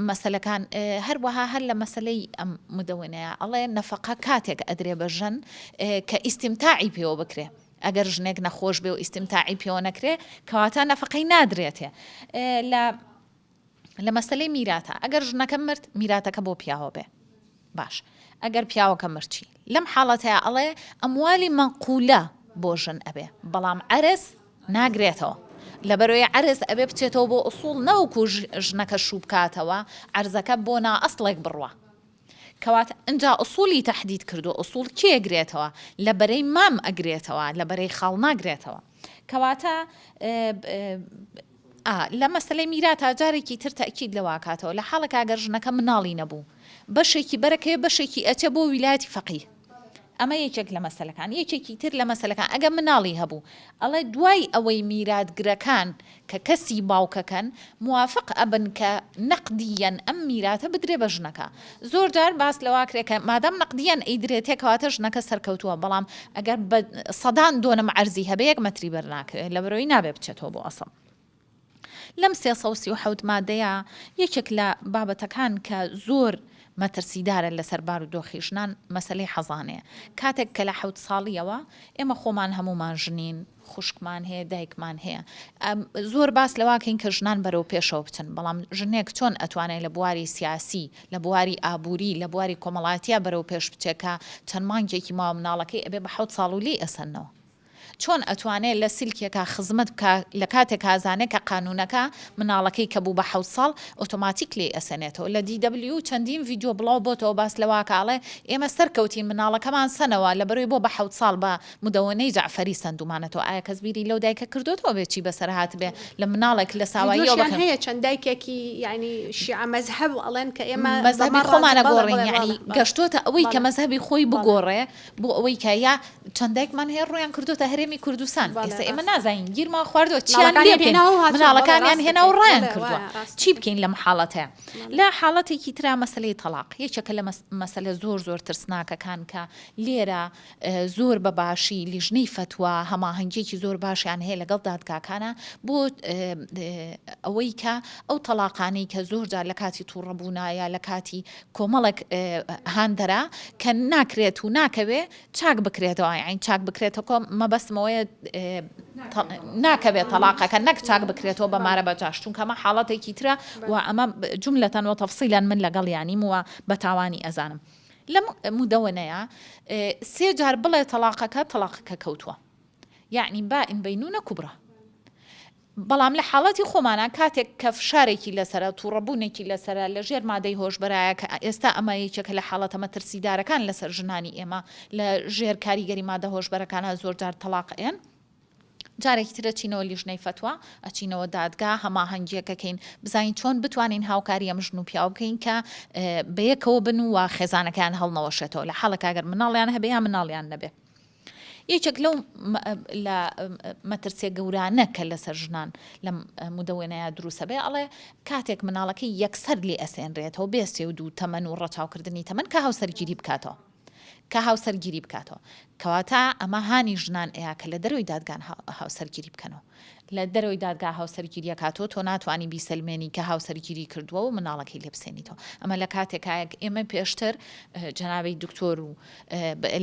مەسەلەکان هەروەها هەر لە مەسلەی ئەم مدەوێنەیە ئەڵێ نەفەقە کاتێک ئەدرێ بە ژن کە ئیستیمتاعی پێوە بکرێ ئەگەر ژنێک نەخۆش بێ و ئیستیمتاعی پێوە نەکرێ کەواتە نەفەقەی نادرێتێ لە مەسلەی میراتە ئەگەر ژنەکە مرد میراتەکە بۆ پیاوە بێ باش ئەگەر پیاوەکە مرچی لەم حاڵەتەیە ئەڵێ ئەموالی مەنقولە بۆ ژن ئەبێ بەڵام عەرز ناگرێتەوە لەبەرەوەی عەرز ئەبێ بچێتەوە بۆ ئوسوڵ نەوەکو ژنەکە شوو بکاتەوە عەرزەکە بۆ نائەسڵێک بڕوە کەواتە ئەنجا ئوسوڵی تەحدید کردو ئوسوڵ کێ ئەگرێتەوە لەبەرەی مام ئەگرێتەوە لەبەرەی خاڵ ناگرێتەوە کەواتە لە مەسلەی میراتە جارێکی تر تەئکید لەوا کاتەوە لە حاڵێکا ئەگەر ژنەکە مناڵی نەبوو بەشێکی بەرەکەوێ بەشێکی ئەچێ بۆ ویلایەتی فەقیه ئەمە یەکێک لە مەسەلەکان یەکێکی تر لە مەسەلەکان ئەگە مناڵی هەبوو ئەڵێ دوای ئەوەی میراتگرەکان کە کەسی باوکەکەن موافق ئەبن کە نەقدیەن ئەم میراتە بدرێ بە ژنەکە زۆر جار باس لەواکرێکە مادام نەقدیەن ئەیدرێت کەواتە ژنەکە سەرکەوتووە بەڵام ئەگەر سەدان دۆنم عەرزی هەبێ یەک مەتری بەرناکرێت لەبەرەوەی نابێ بچێتەوە بۆ ئەسڵ لەم 337 مادەیە یەکێک لە بابەتەکان کە زۆر مەترسیدارە لەسەر بار و دۆخی ژنان مەسەلەی حەزانەیە کاتێک کە لە 7 ساڵیەوە ئێمە خۆمان هەمومان ژنین خوشکمان هەیە دایکمان هەیە زۆر باس لەواکەین کە ژنان بەرەو پێشەوە بچن بەڵام ژنێک چۆن ئەتوانێت لە بواری سیاسی لە بواری ئابووری لە بواری کۆمەڵایەتیە بەرەو پێش بچێکە چەند مانگێکی ماوە مناڵەکەی ئەبێ بە 7 ساڵ و لی ئەسەنەوە چۆن ئەتوانێت لە سیلکێکە خزمەت بکە لە کاتێک کازانێک کە قانونەکە مناڵەکەی کە بوو بە 7 ساڵ ئۆتۆماتیک لێ ئەسەنێتەوە لە DW چەندین ڤیدیۆ بڵاو بۆتەوە باس لەواکاڵێ ئێمە سەرکەوتین مناڵەکەمان سەنەوە لە بەروی بۆ بە 7 ساڵ بە مدەوەنەی جعفەری سندومانەتەوە ئایا کەس بیری لەو دایکە کردوتەوە بێکی بەسەر هات بێ لە مناڵێک لە ساواییەوە هەیە چەند دایکێکی یعنی شیعە مەزهەب ئەڵێن کە ئێمە مەزهبی خۆمانە گۆڕین یعنی گەشتۆتە ئەوەی کە مەزهبی خۆی بگۆڕێ بۆ ئەوەی کە یا چەند دایکمان هەیە ڕویان کردوتە هەرێمی کوردستان ئێستا ئێمە نازانین گیرمان خواردەوە چیان مناڵەکانیان هێنا و ڕایان کردووە چی بکەین لەم حاڵەتەیە لە حاڵەتێکی ترا مەسلەی تەلاق یەکێکە لە مەسەلە زۆر ترسناکەکان کە لێرە زۆر بەباشی لیژنەی فتووە هەماهەنگێکی زۆر باشیان هەیە لەگەڵ دادگاکانە بۆ ئەوەی کە ئەو تەلاقانەی کە زۆر جار لە کاتی تووڕەبوونایە لە کاتی کۆمەڵێک هاندەرا کە ناکرێت و ناکەوێ چاک بکرێتەوە یعنی چاک بکرێتەوە مەبەستمەوەیە ناکەوێت تەلاقەکە نەک چاک بکرێتەوە بەمارە بەجاش چونکە ئەمە حاڵەتێکی ترە و ئەمە جملەتەن و تەفسیلەن من لەگەڵ یانیم وە بە تاوانی ئەزانم لەم مودەوەنەیە 3 جار بڵێ تەلاقەکە کەوتووە یعنی بائن بەینونە کوبرە بەڵام لە حاڵەتی خۆمانە کاتێک کە فشارێکی لەسرە تووڕەبوونێکی لەسرە لە ژێر مادەی هۆشبەرایە کە ئێستا ئەمە یەکێکە لە حاڵەتە مەترسیدارەکان لەسەر ژنانی ئێمە لە ژێر کاریگەری مادە هۆشبەرەکانە زۆر جار تەلاقەیەن جارێکی ترە چینەوە لیژنەی فتووە ئەچینەوە دادگا هەماهەنگیەکەکەین بزانین چۆن بتوانین هاوکاری ئەم ژن و پیاو بکەین کە بەیەکەوە بن و خێزانەکان هەڵنەوەشێتەوە لە حاڵەکە ئەگەر مناڵیان هەبێ یا مناڵیان نەبێ یەکێک لەو لە مەترسیە گەورانە کە لەسەر ژنان لە مودەوێنەیە دروسە بێ ئەڵێ کاتێک مناڵەکەی یەکسەر لێ ئەسێنرێتەوە بێ 32 تەمەن و ڕەچاوکردنی تەمەن کە هاوسەرگیری بکاتەوە کەواتە ئەمە هانی ژنان ئەیە کە لە دەروی دادگان هاوسەرگیری بکەنەوە لە دەروی دادگا هاوسەرگیریە کاتۆ تۆ ناتوانانی بیسەلمێنی کە هاوسەرگیری کردووە و مناڵەکەی لێ بسێنیتەوە ئەمە لە کاتێکایەک ئێمە پێشتر جەنابەی دکتۆر و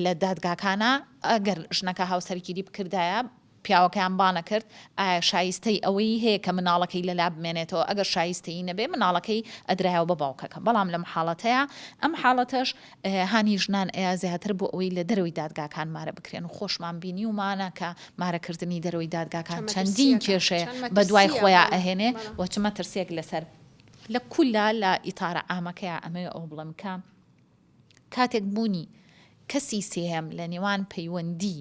لە دادگاکانە ئەگەر ژنەکە هاوسەرگیری بکردایە پیاوەکەیان بانە کرد ئایا شایستەی ئەوەی هەیە کە مناڵەکەی لەلا بمێنێتەوە ئەگەر شایستەی نەبێ مناڵەکەی ئەدرایەوە بە باوکەکە بەڵام لەم حاڵەتەیە ئەم حاڵەتەش هانی ژنان ئەیە زیاتر بۆ ئەوەی لە دەروی دادگاکان مارە بکرێن و خۆشمان بینی ومانە کە مارەکردنی دەروی دادگاکان چەندین کێشەیە بە دوای خۆیان ئەهێنێ وەچمە ترسێک لەسەر لە کولا لە ئیتارە ئامەکەیە ئەمە ئەو بڵم کە کاتێک بوونی کەسی سێهم لە نێوان پەیوەندی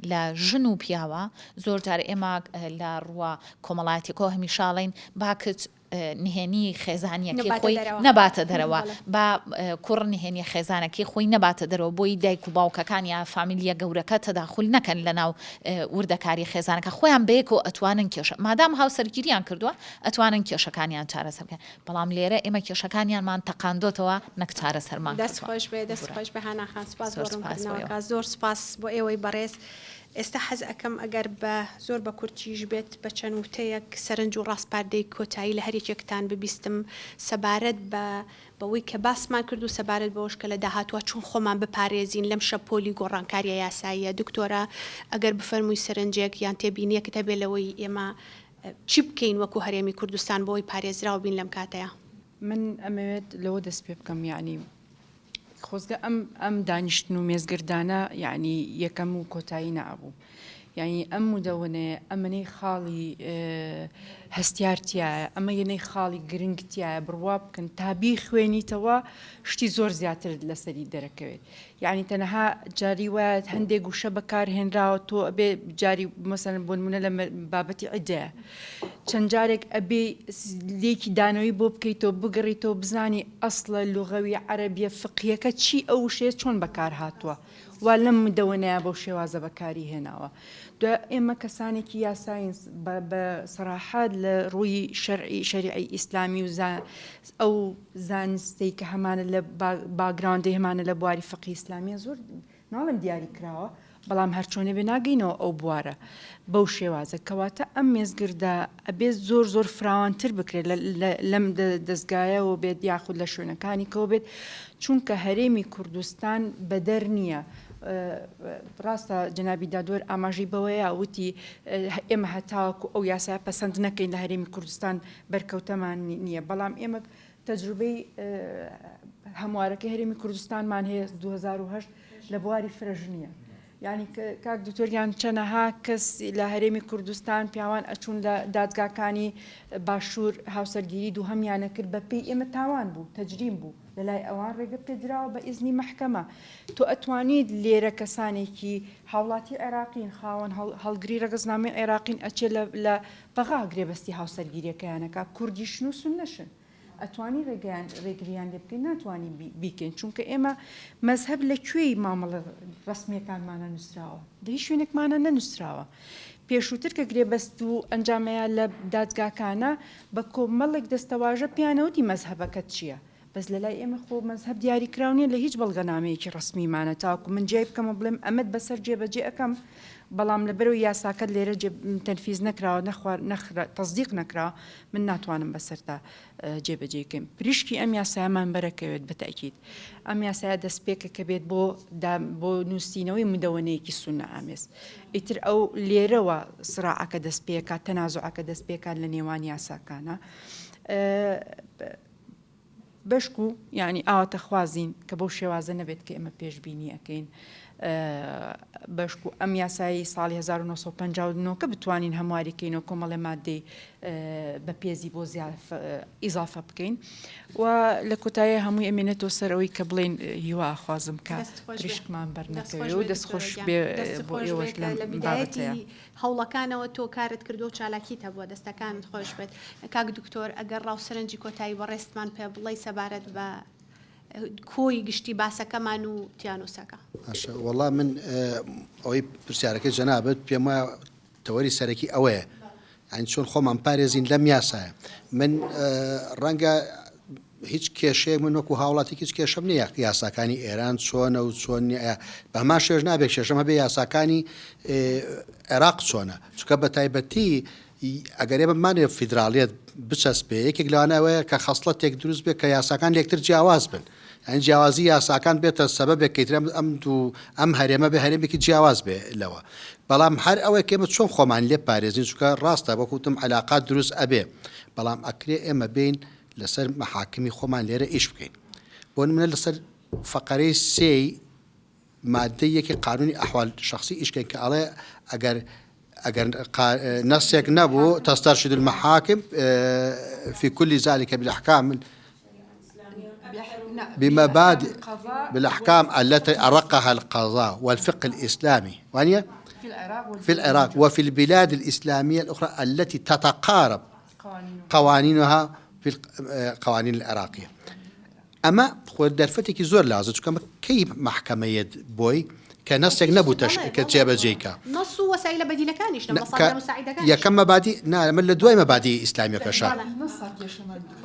لە ژن و پیاوە زۆر جار ئێمە لە ڕووە کۆمەڵاتێکەوە هەمیشاڵین باکت نهێنی خێزانیەکەی خۆی نەباتە دەرەوە با کوڕ نهێنی خێزانەکەی خۆی نەباتە دەرەوە بۆی دایک و باوکەکان یا فامیلیە گەورەکە تەداخل نەکەن لە ناو وردەکاری خێزانەکە خۆیان بەیەکەوە ئەتوانن کێشە مادام هاوسەرگیریان کردووە ئەتوانن کێشەکانیان چارەسەر بکەن بەڵام لێرە ئێمە کێشەکانیانمان تەقاندۆتەوە نەک چارەسەرمان دەست خۆش بێ دەست خۆش بە هاناخان سپاس بۆ ڕوونکردنەوەکە زۆر سپاس بۆ ئێوەی بەڕێز ئێستا حەز ئەەکەم ئەگەر بە زۆر بە کورتیش بێت بە چەند وتەیەک سەرنج و ڕاستپاردەی کۆتایی لە هەرێکێکتان ببیستم سەبارەت بەوەی کە باسمان کرد و سەبارەت بەوەش کە لە داهاتوە چون خۆمان بپارێزین لەم شەپۆلی گۆڕانکاریە یاساییە دکتۆرە ئەگەر بفەرمووی سەرنجێک یان تێبینیەکتە بێ لەوەی ئێمە چی بکەین وەکو هەرێمی کوردستان بۆی پارێزراو بین لەم کاتەیە من ئەمەوێت لەوە دەست پێ بکەم یعنی خۆزگە ئەم دانیشتن و مێزگردانە یعنی یەکەم و کۆتایی نابوو یعنی ئەم مودەوەنەیە ئەمەنەی خاڵی هەستیارتیایە ئەمە یەنەی خاڵی گرنگتیایە بڕوا بکەن تابی خوێنیتەوە شتی زۆر زیاتر لەسەری دەرەکەوێت یعنی تەنەها جاری وایە هەندێک گوشە بەکارهێنراوە تۆ ئەبێ جاری مەسەن بۆ نمونە لە بابەتی عیدەیە چەند جارێک ئەبێ لێکی دانەوەی بۆ بکەیتەوە بگەڕیتەوە بزانی ئەسڵە لوغەوی عەرەبیە فقیەکە چی ئەو شێت چۆن بەکار هاتووە وا لەم مدەوەنەیە بەو شێوازە بەکاری هێناوە دوای ئێمە کەسانێکی یاساین بە سەراحەت لە ڕووی شەریعی ئیسلامی و ئەو زانستەی کە هەمانە لە باگراوندی هەمانە لە بواری فقی ئیسلامیە زۆر ناڵم دیاری کراوە بەڵام هەرچۆنە بێ ناگەینەوە ئەو بوارە بەو شێوازە کەواتە ئەم مێزگردا ئەبێت زۆر فراوانتر بکرێت لەم دەستگایەوە بێت یاخود لە شوێنەکانی کەەوە بێت چونکە هەرێمی کوردستان بەدەر نییە ڕاستە جەنابی دادوەر ئاماژەی بەوەیە وتی ئێمە هەتاوەکو ئەو یاسای پەسەند نەکەین لە هەرێمی کوردستان بەرکەوتەمان نییە بەڵام ئێمە تەجروبەی هەموارەکەی هەرێمی کوردستانمان هەیە 2008 لە بواری فرەژنیە یعنی کاک دکتۆریان چەنەها کەس لە هەرێمی کوردستان پیاوان ئەچوون لە دادگاکانی باشوور هاوسەرگیری دوو هەمیانە کرد بە پێی ئێمە تاوان بوو تەجریم بوو لەلای ئەوان ڕێگە پێدراوە بە ئیزنی مەحکەمە تۆ ئەتوانیت لێرە کەسانێکی هاوڵاتی عێراقین خاوەن هەڵگری ڕەگەزنامەی عێراقین ئەچێ لە بەغا گرێبەستی هاوسەرگیریەکەیانەکە کوردی شن و سونەشن ئەتوانی ڕێگریان لێ بکەین ناتوانانی بیکەین چونکە ئێمە مەزهب لەکوێی مامەڵە ڕسمیەکانمانە نووسراوە لە هیچ شوێنێکمانە نەنووسراوە پێشووتر کە گرێبەست و ئەنجامەیە لە دادگاکانە بە کۆمەڵێک دەستەواژە پیانەوتی مەزهبەکەت چییە بەس لەلای ئێمە خۆ مەزهب دیاریکراونیە لە هیچ بەڵگەنامەیەکی ڕسمیمانە تاکو من جێ بکەمە بڵێم ئەمەد بەسەر جێبەجێ ئەەکەم بەڵام لەبەرەوە یاساکەت لێرە تەنفیز نەکراوە تەصدیق نەکراوە من ناتوانم بەسەرتا جێبەجێکەم پریشکی ئەم یاسایەمان بەرەکەوێت بەتەکید ئەم یاسایە دەستپێکە کە بێت بۆ نووسینەوەی مدەوەنەیەکی سونە ئامێز ئیتر ئەو لێرەوە سراعەکە دەستپێکات تەنازوعەکە دەستپێکات لە نێوان یاساکانە بەشکو یعنی ئاواتە خوازین کە بەو شێوازە نەبێت کە ئێمە پێشبینی ئەەکەین بەشکو ئەم یاسایی ساڵی 1950 کە بتوانین هەمواریکەینەوە کۆمەڵێ مادەی بە پێزی بۆ ئیزافە بکەین و لە کۆتایە هەمووی ئەمێنێتەوە سەرەوەی کە بڵێن هیوا خوازم کە پریشکمان بەرنەکەوێت و دەستخۆش بێ بۆ ئێوەش لە بابەتەیە هەوڵەکانەوە تۆ کارت کردو و چالاکیت هەبووە دەستەکانت خۆش بێت کاک دکتۆر ئەگەر ڕاوسەرنجی کۆتایی بەڕێستمان پێ بڵێ سەبارەت بە کۆی گشتی باسەکەمان و تیانوسەکە وەڵام من ئەوەی پرسیارەکە جەنابەت پێم وایە تەوەری سەرەکی ئەوەیە ئەین چۆن خۆمان پارێزین لەم یاسایە من ڕەنگە هیچ کێشەیەک من وەکو هاوڵاتی هیچ کێشەم نییە یاساکانی ئێران چۆنە و چۆن بە هەمان شێژ نابێت کێشەم هەبێ یاساکانی عێراق چۆنە چونکە بە تایبەتی ئەگەر ئێمەمانێ فیدراالیت بچەسپێ یەکێک لەوانەوەیە کە خەسڵەتێک دروست بێت کە یاساکان لێکتر جیاواز بن ئەن جیاوازی یاساکان بێتە سەبەبێکیترم ئەم هەرێمە بە هەرێمێکی جیاواز بێ لەوە بەڵام هەر ئەوەی کێمە چۆن خۆمان لێ پارێزین چونکە ڕاستە وەکوتم علاقات دروست ئەبێ بەڵام ئەکرێ ئێمە بین لەسەر مەحاکمی خۆمان لێرە ئیش بکەین بۆ نمونە لەسەر فەقەرەی سێی مادەی یەکی قانونی ئەحوال شخصی ئیشکەین کە ئەڵێ ئەگەر نەسێک نەبوو تسترشد المحاكم في كل ذلك بالأحكام بمبادئ بالأحكام التي أرقها القضاء والفقه الإسلامي وهي في العراق وفي البلاد الإسلامية الأخرى التي تتقارب قوانينها في القوانين العراقية أما خود درفتك زور لازم كما كي محكمة بوي كنصك نبو كتجابة جيكا نص وسائل بديلة كانش لما صار مساعدة كانش يا كم مبادئ من الدواء مبادئ إسلامية كشا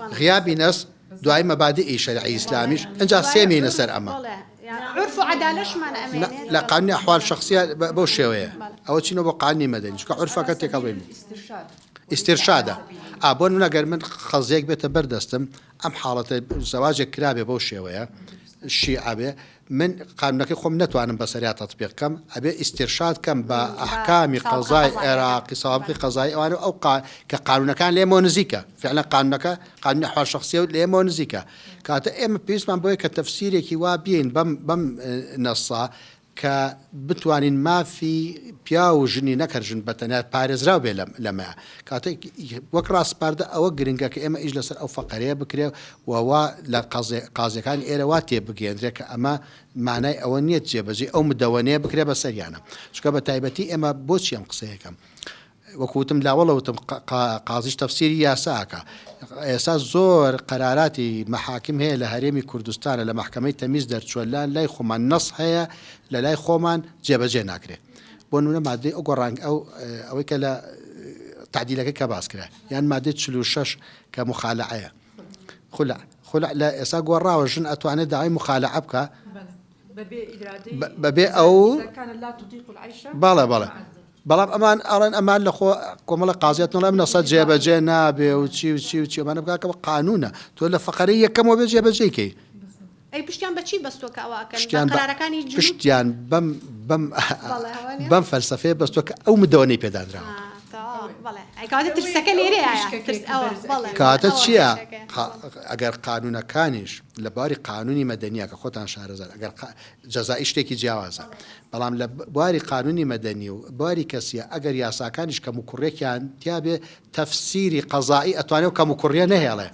غياب نص دواء مبادئ شرعي إسلامي إنجا سيمي نسر أما عرف وعدالة ما أنا لا قانون أحوال شخصية بوشيوية أو شيء نبو قانون مدني شو عرفك تكابين استرشاده أبون من أجر من خزيك بيتبردستم أم حالة زواج كرابي بوشيوية الشيعة به من قانونك خم نتوانم بسريات تطبيق كم أبي استرشاد كم بأحكام قضاء عراقي سابق قضاء أو كقانون كان ليمونزيكا فعلا قانون أحوال شخصية ليمونزيكا كانت بيسمع بوي كتفسيري كوابين بم نصا كبتوانين ما في بياو جني نكرجن بتنات بارز راو لما كاتي وكراس بارد او جرينجا كاما اجلس او فقريه بكري ووا لا قاضي كان ايرواتي بكيندرك اما معناه او نيت جبجي او مدونيه بكري بسريانا شكا بتايبتي اما بوش ينقصيكم وكوتم لا والله وتم قاضي تفسيري يا ساكا اساس زور قراراتي محاكم هي لهريمي كردستان لمحكمه تمييز درچولان لا يخمان نص هي لا يخمان جبجي ناكري بونونا ماده اوغرانج او كلا تعديلك كباسكره يعني ماده 36 كمخالعه خلع لا اسا غورا وجن اتوانه داعي مخالعه بك ببي او كان لا تطيق العيش بلا بەڵام ئەمان ئەڵێن ئەمان لە خۆ کۆمەڵە قازیەتەوە منە سەد جێبەجێ نابێ و چی ئەمانە بکەوە قانونە تۆ لە فەقەرەی یەکەمەوە بێ جێبەجێکەی ئەی پشتیان بەچی بەستۆ کەواکەن قرارەکانی پشتیان بەم فەلسەفەیە بەستۆ کە ئەو مدەوەنەی پێدادراوە ترسەکە لێرەیە کاتە چییە ئەگەر قانونەکانیش لە باری قانونی مەدەنیە کە خۆتان شارەزار ئەگەر جەزای شتێکی جیاوازە بەڵام لە باری قانونی مەدەنی و باری کەسیە ئەگەر یاساکانیش کەم و کوڕێکیان تیابێ تەفسیری قەزایی ئەتوانێت و کەم و کوڕیە نەهێڵێ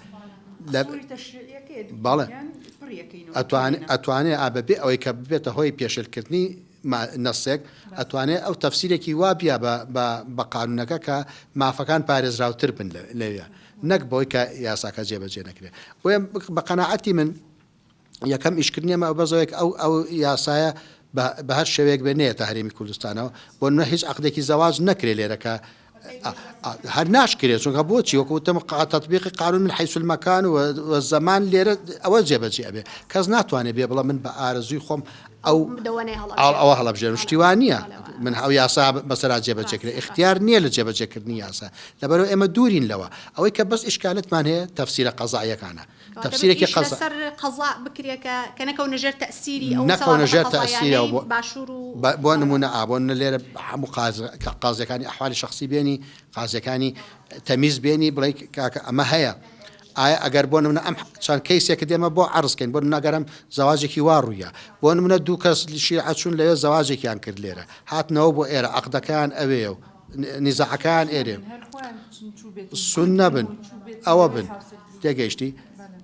بەڵێ ئەتوانێت ئابێ ئەوەی کە ببێتە هۆی پێشلکردنی نەسێک ئەتوانێت ئەو تەفسیرێکی وابیە بە قانونەکە کە مافەکان پارێزراوتر بن لەوێ نەک بۆی کە یاساکە جێبەجێ نەکرێت بۆیە بە قەناعەتی من یەکەم ئیشکردنیەمە ئەو بەزەوەیەک ئەو یاسایە بە هەر شێوەیەک بێنێتە هەرێمی کوردستانەوە بۆ نە هیچ عقدێکی زەواج نەکرێت لێرەکە هەر ناشکرێت چونکە بۆچی وەکوتم تطبیقی قانون من حیث المەکان و زەمان لێرە ئەوە جێبەجێ ئەبێ کەس ناتوانێت بێ بڵێ من بە ئارەزووی خۆم ئەوە هەڵەبژێرم شتیوان نییە من ئەو یاسا بەسەرا جێبەجێکرێت اختیار نییە لە جێبەجێکردنی یاسا لەبەرەوە ئێمە دوورین لەوە ئەوەی کە بەس ئیشکالتمان هەیە تەفسیرە قەزاییەکانە تفسيرك قضاء بكريك كنكون نجر تأثيري أو نكون نجر تأثيري يعني باشور بون نمونا بون ليرة قاضي كاني أحوال شخصي بيني قاضي كاني تمييز بيني بريك أما هي ئەگەر بۆ منە ئەم چەند کەیسێکە دێمە بۆ عرزکەین بۆ ناگەرم زەواجێکی واڕوویە بۆ منە دوو کەس شیعەچوون لەوێ زەواجێکیان کرد لێرە هاتنەوە بۆ ئێرە عەقدەکان ئەوێ و نیزاعەکان ئێرێ سون نەبن ئەوە بن تێگەیشتی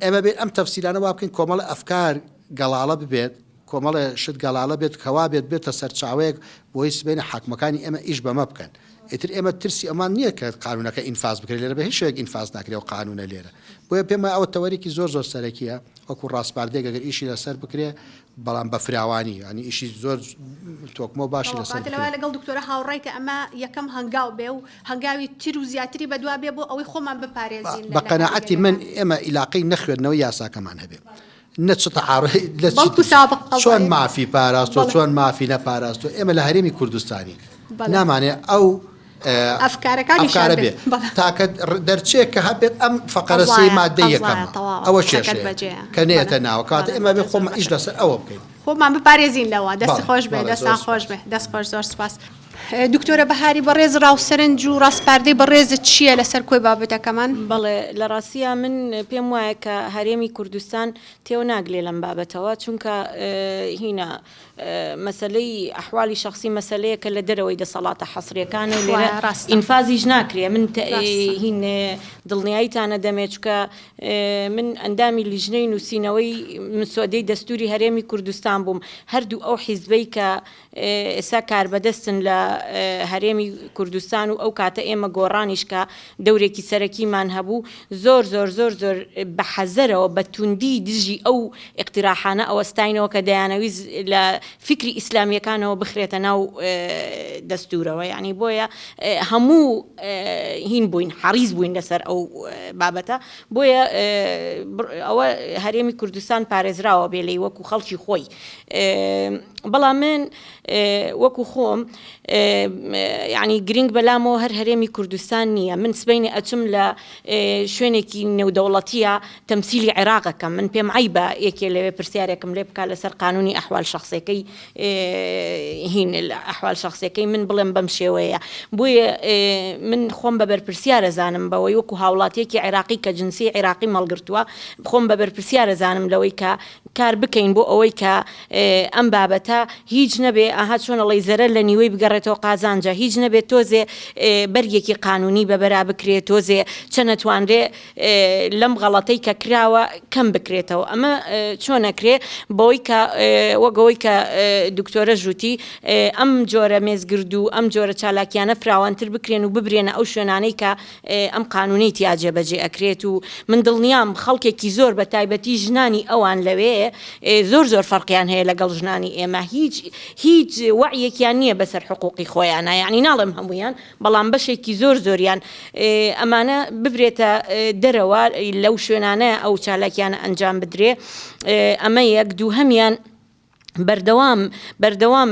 ئێمە بێت ئەم تەفسیرانە وا بکەین کۆمەڵە ئەفکار گەڵاڵە ببێت کۆمەڵە شت گەڵاڵە بێت کەوا بێتە سەرچاوەیەک بۆی سبێنە حاکمەکانی ئێمە ئیش بەمە بکەن ئیتر ئێمە ترسی ئەمان نییە کە قانونەکە ئینفاز بکرێت لێرە بە هیچ شوێک ئینفاز ناکرێت و قانونە لێرە بۆیە پێمە ئەوە تەوەریکی زۆر سەرەکیە وەکو ڕاستپاردێک ئەگەر ئیشی لەسەر بکرێ بەڵام بە فراوانی ینی ئیشی زۆر تۆکمۆ باشی لەسەر لەگەڵ دکتۆرە هاوڕێی کە ئەمە یەکەم هەنگاو بێ و هەنگاوی تر و زیاتری بەدوا بێ بۆ ئەوەی خۆمان بپارێزین بە قەناعەتی من ئێمە ئیلاقەی نەخوێندنەوە یاساکەمان هەبێ چۆن مافی پاراستۆ چۆن مافی نەپاراستۆ ئێمە لە هەرێمی کوردستانی نامانێ ئەو ئەفکارە بێ تاکە دەرچێت کە هەبێت ئەم فەقەرەسی مادە یەکەم ئەوە چێشەیە کە نێتە ناوە کاتە ئێمە بێ خۆمە ئیش لەسەر ئەوە بکەین خۆمان بپارێزین لەوە دەستی خۆش بێ دەستان خۆش بێ دەست خۆش زۆر سپاس دکتۆرە بەهاری بەڕێز ڕاوسەرنج و ڕاستپاردەی بەڕێزت چییە لەسەر کۆی بابەتەکەمان بەڵێ لە ڕاستیە من پێم وایە کە هەرێمی کوردستان تێو ناگلێ لەم بابەتەوە چونکە هینە مەسلەی ئەحوالی شخصی مەسلەیە کە لە دەرەوەی دەسەڵاتە حەسریەکانە لێرە ئینفازیش ناکرێ من هین دڵنیاییتانە دەمێت چکە من ئەندامی لیژنەی نووسینەوەی مسۆدەی دەستوری هەرێمی کوردستان بووم هەردوو ئەو حیزبەی کە ئێستا کاربەدەستن لە هەرێمی کوردستان و ئەو کاتە ئێمە گۆڕانیش کە دەورێکی سەرەکیمان هەبوو زۆر زۆر زۆر زۆر بە حەزەرەوە بە توندی دژی ئەو اقتراحانە ئەوەستاینەوە کە دەیانەویست لە فکری ئیسلامیەکانەوە بخرێتە ناو دەستورەوە یعنی بۆیە هەموو هین بووین حەریز بووین لەسەر ئەو بابەتە بۆیە ئەوە هەرێمی کوردستان پارێزراوە بێ لەی وەکو خەڵکی خۆی بەڵام من وەکو خۆم یعنی گرنگ بەلامەوە هەر هەرێمی کوردستان نییە من سبەینێ ئەچم لە شوێنێکی نێودەوڵەتیە تەمسیلی عێراقەکەم من پێم عیبە یەکێ لەوێ پرسیارێکم لێ بکات لەسەر قانونی ئەحوال شخصیەکەی هین ئەحوال شخصیەکەی من بڵێم بەم شێوەیە بۆیە من خۆم بە بەرپرسیارە زانم بەوەی وەکو هاوڵاتیەکی عێراقی کە جنسی عێراقی مەڵگرتووە بخۆم بە بەرپرسیارە زانم لەوەی کە کار بکەین بۆ ئەوەی کە ئەم بابەتە هیچ نەبێ ئاها چۆنەڵی زەرە لە نیوەی بگەڕێتەوە قازانجا هیچ نەبێت تۆزێ بەرگێکی قانونی بەبەرا بکرێت تۆزێ چە نەتوانرێ لەم غەڵەتەی کە کراوە کەم بکرێتەوە ئەمە چۆن نەکرێ بەوەی کە وەگەوەی کە دکتۆرە ژووتی ئەم جۆرە مێزگرد و ئەم جۆرە چالاکیانە فراوانتر بکرێن و ببرێنە ئەو شوێنانەی کە ئەم قانونی تیاجێ بەجێ ئەکرێت و من دڵنیام خەڵکێکی زۆر بە تایبەتی ژنانی ئەوان لەوێ زۆر زۆر فەرقیان هەیە لەگەڵ ژنانی ئێمە هیچ وعیەکیان نییە بەسەر حقوقی خۆیانە یعنی ناڵێم هەمویان بەڵام بەشێکی زۆر زۆریان ئەمانە ببرێتە دەرەوە لەو شوێنانە ئەو چالاکیانە ئەنجام بدرێ ئەمە یەک دوو هەمیان بەردەوام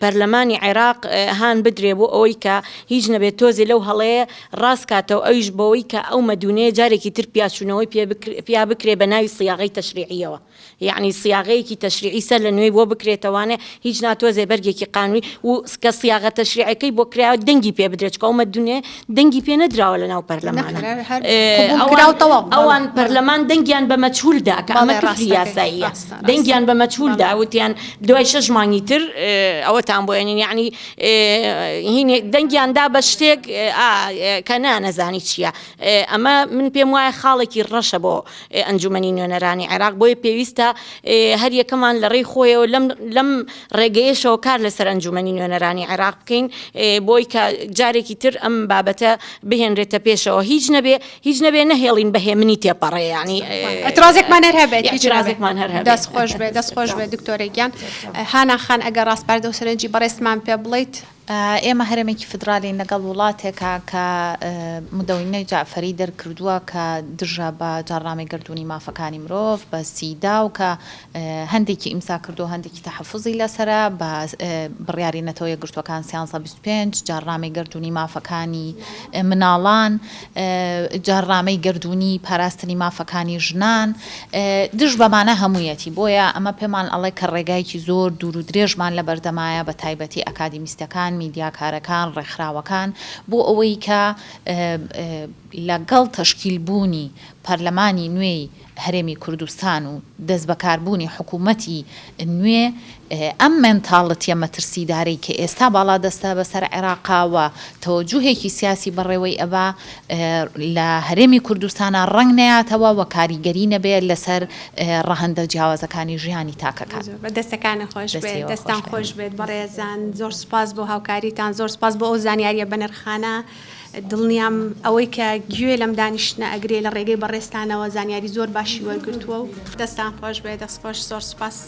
پەرلەمانی عێراق هان بدرێ بۆ ئەوەی کە هیچ نەبێت تۆزێ لەو هەڵەیە ڕاست کاتەوە ئەویش بەوەی کە ئەو مەدونەیە جارێکی تر پیاچوونەوەی پیا بکرێ بە ناوی سیاغەی تەشریعیەوە یعنی سیاغەیەکی تەشریعی سەر لە نوێی بۆ بکرێتەوانێ هیچ ناتۆزێ بەرگێکی قانونی و کە سیاغە تەشریعەکەی بۆ کراوە دەنگی پێ بدرێت چکە ئەو مەدونێ دەنگی پێ نەدراوە لە ناو پەرلەمانە ئەوان پەرلەمان دەنگیان بە مەجهولدا کە ئەمە کفری یاساییە دەنگیان بە مەجهولدا وتیان دوای 6 مانگی تر ئەوەتان بۆێنین یعنی هینێ دەنگیاندا بە شتێک کە نانەزانی چییە ئەمە من پێم وایە خاڵێکی ڕەشە بۆ ئەنجومەنی نوێنەرانی عێراق بۆیە پێویستە هەر یەکەمان لە ڕێی خۆیەوە لەم ڕێگەیەشەوە کار لەسەر ئەنجومەنی نوێنەرانی عێراق بکەین بۆی کە جارێکی تر ئەم بابەتە بهێنرێتە پێشەوە هیچ نەبێ نەهێڵین بەهێمنی تێپەڕێ ینی ئەترازێکمان هەبێت دەست خۆش بێ دکتۆرێکیان هانا خان ئەگەر ڕاستپاردە و سەرنجی بەڕێستمان پێ بڵیت ئێمە هەرێمێکی فدرالی لەگەڵ وڵاتێکە کە مدەوینەی جعفەری دەرکردووە کە دژە بە جاڕامی گردوونی مافەکانی مرۆڤ بە سیدا و کە هەندێکی ئیمزا کردو هەندێکی تەحەفوزی لەسرە بە بڕیاری نەتەوە یەکگرتووەکان 325 جاڕامی گردوونی مافەکانی مناڵان جاڕامەی گردوونی پاراستنی مافەکانی ژنان دژ بەمانە هەموویەتی بۆیە ئەمە پێمان ئەڵێ کە ڕێگایکی زۆر دوور و درێژمان لە بەردەمایە بە تایبەتی ئەکادیمیستەکان میدیاکارەکان ڕێکخراوەکان بۆ ئەوەی کە لەگەڵ تەشکیلبوونی پەرلەمانی نوێی هەرێمی کوردستان و دەست بەکاربوونی حکوومەتی نوێ ئەم مێنتاڵەتیە مەترسیدارەی کە ئێستا باڵا دەستە بەسەر عێراقاوە تەوەجوهێکی سیاسی بەڕێوەی ئەوە لە هەرێمی کوردستانە ڕەنگ نەیاتەوە و کاریگەری نەبێت لەسەر ڕەهەندە جیاوازەکانی ژیانی تاکەکان دەستەکانە خۆش بێت دەستان خۆش بێت بەڕێزان زۆر سپاس بۆ هاوکاریتان زۆر سپاس بۆ ئەو زانیاریە بەنرخانە دڵنیام ئەوەی کە گوێ لەم دانیشتنە ئەگرێ لە ڕێگەی بەڕێستانەوە زانیاری زۆر باشی وەرگرتووە و دەستان خۆش بێت دەست خۆش زۆر سپاس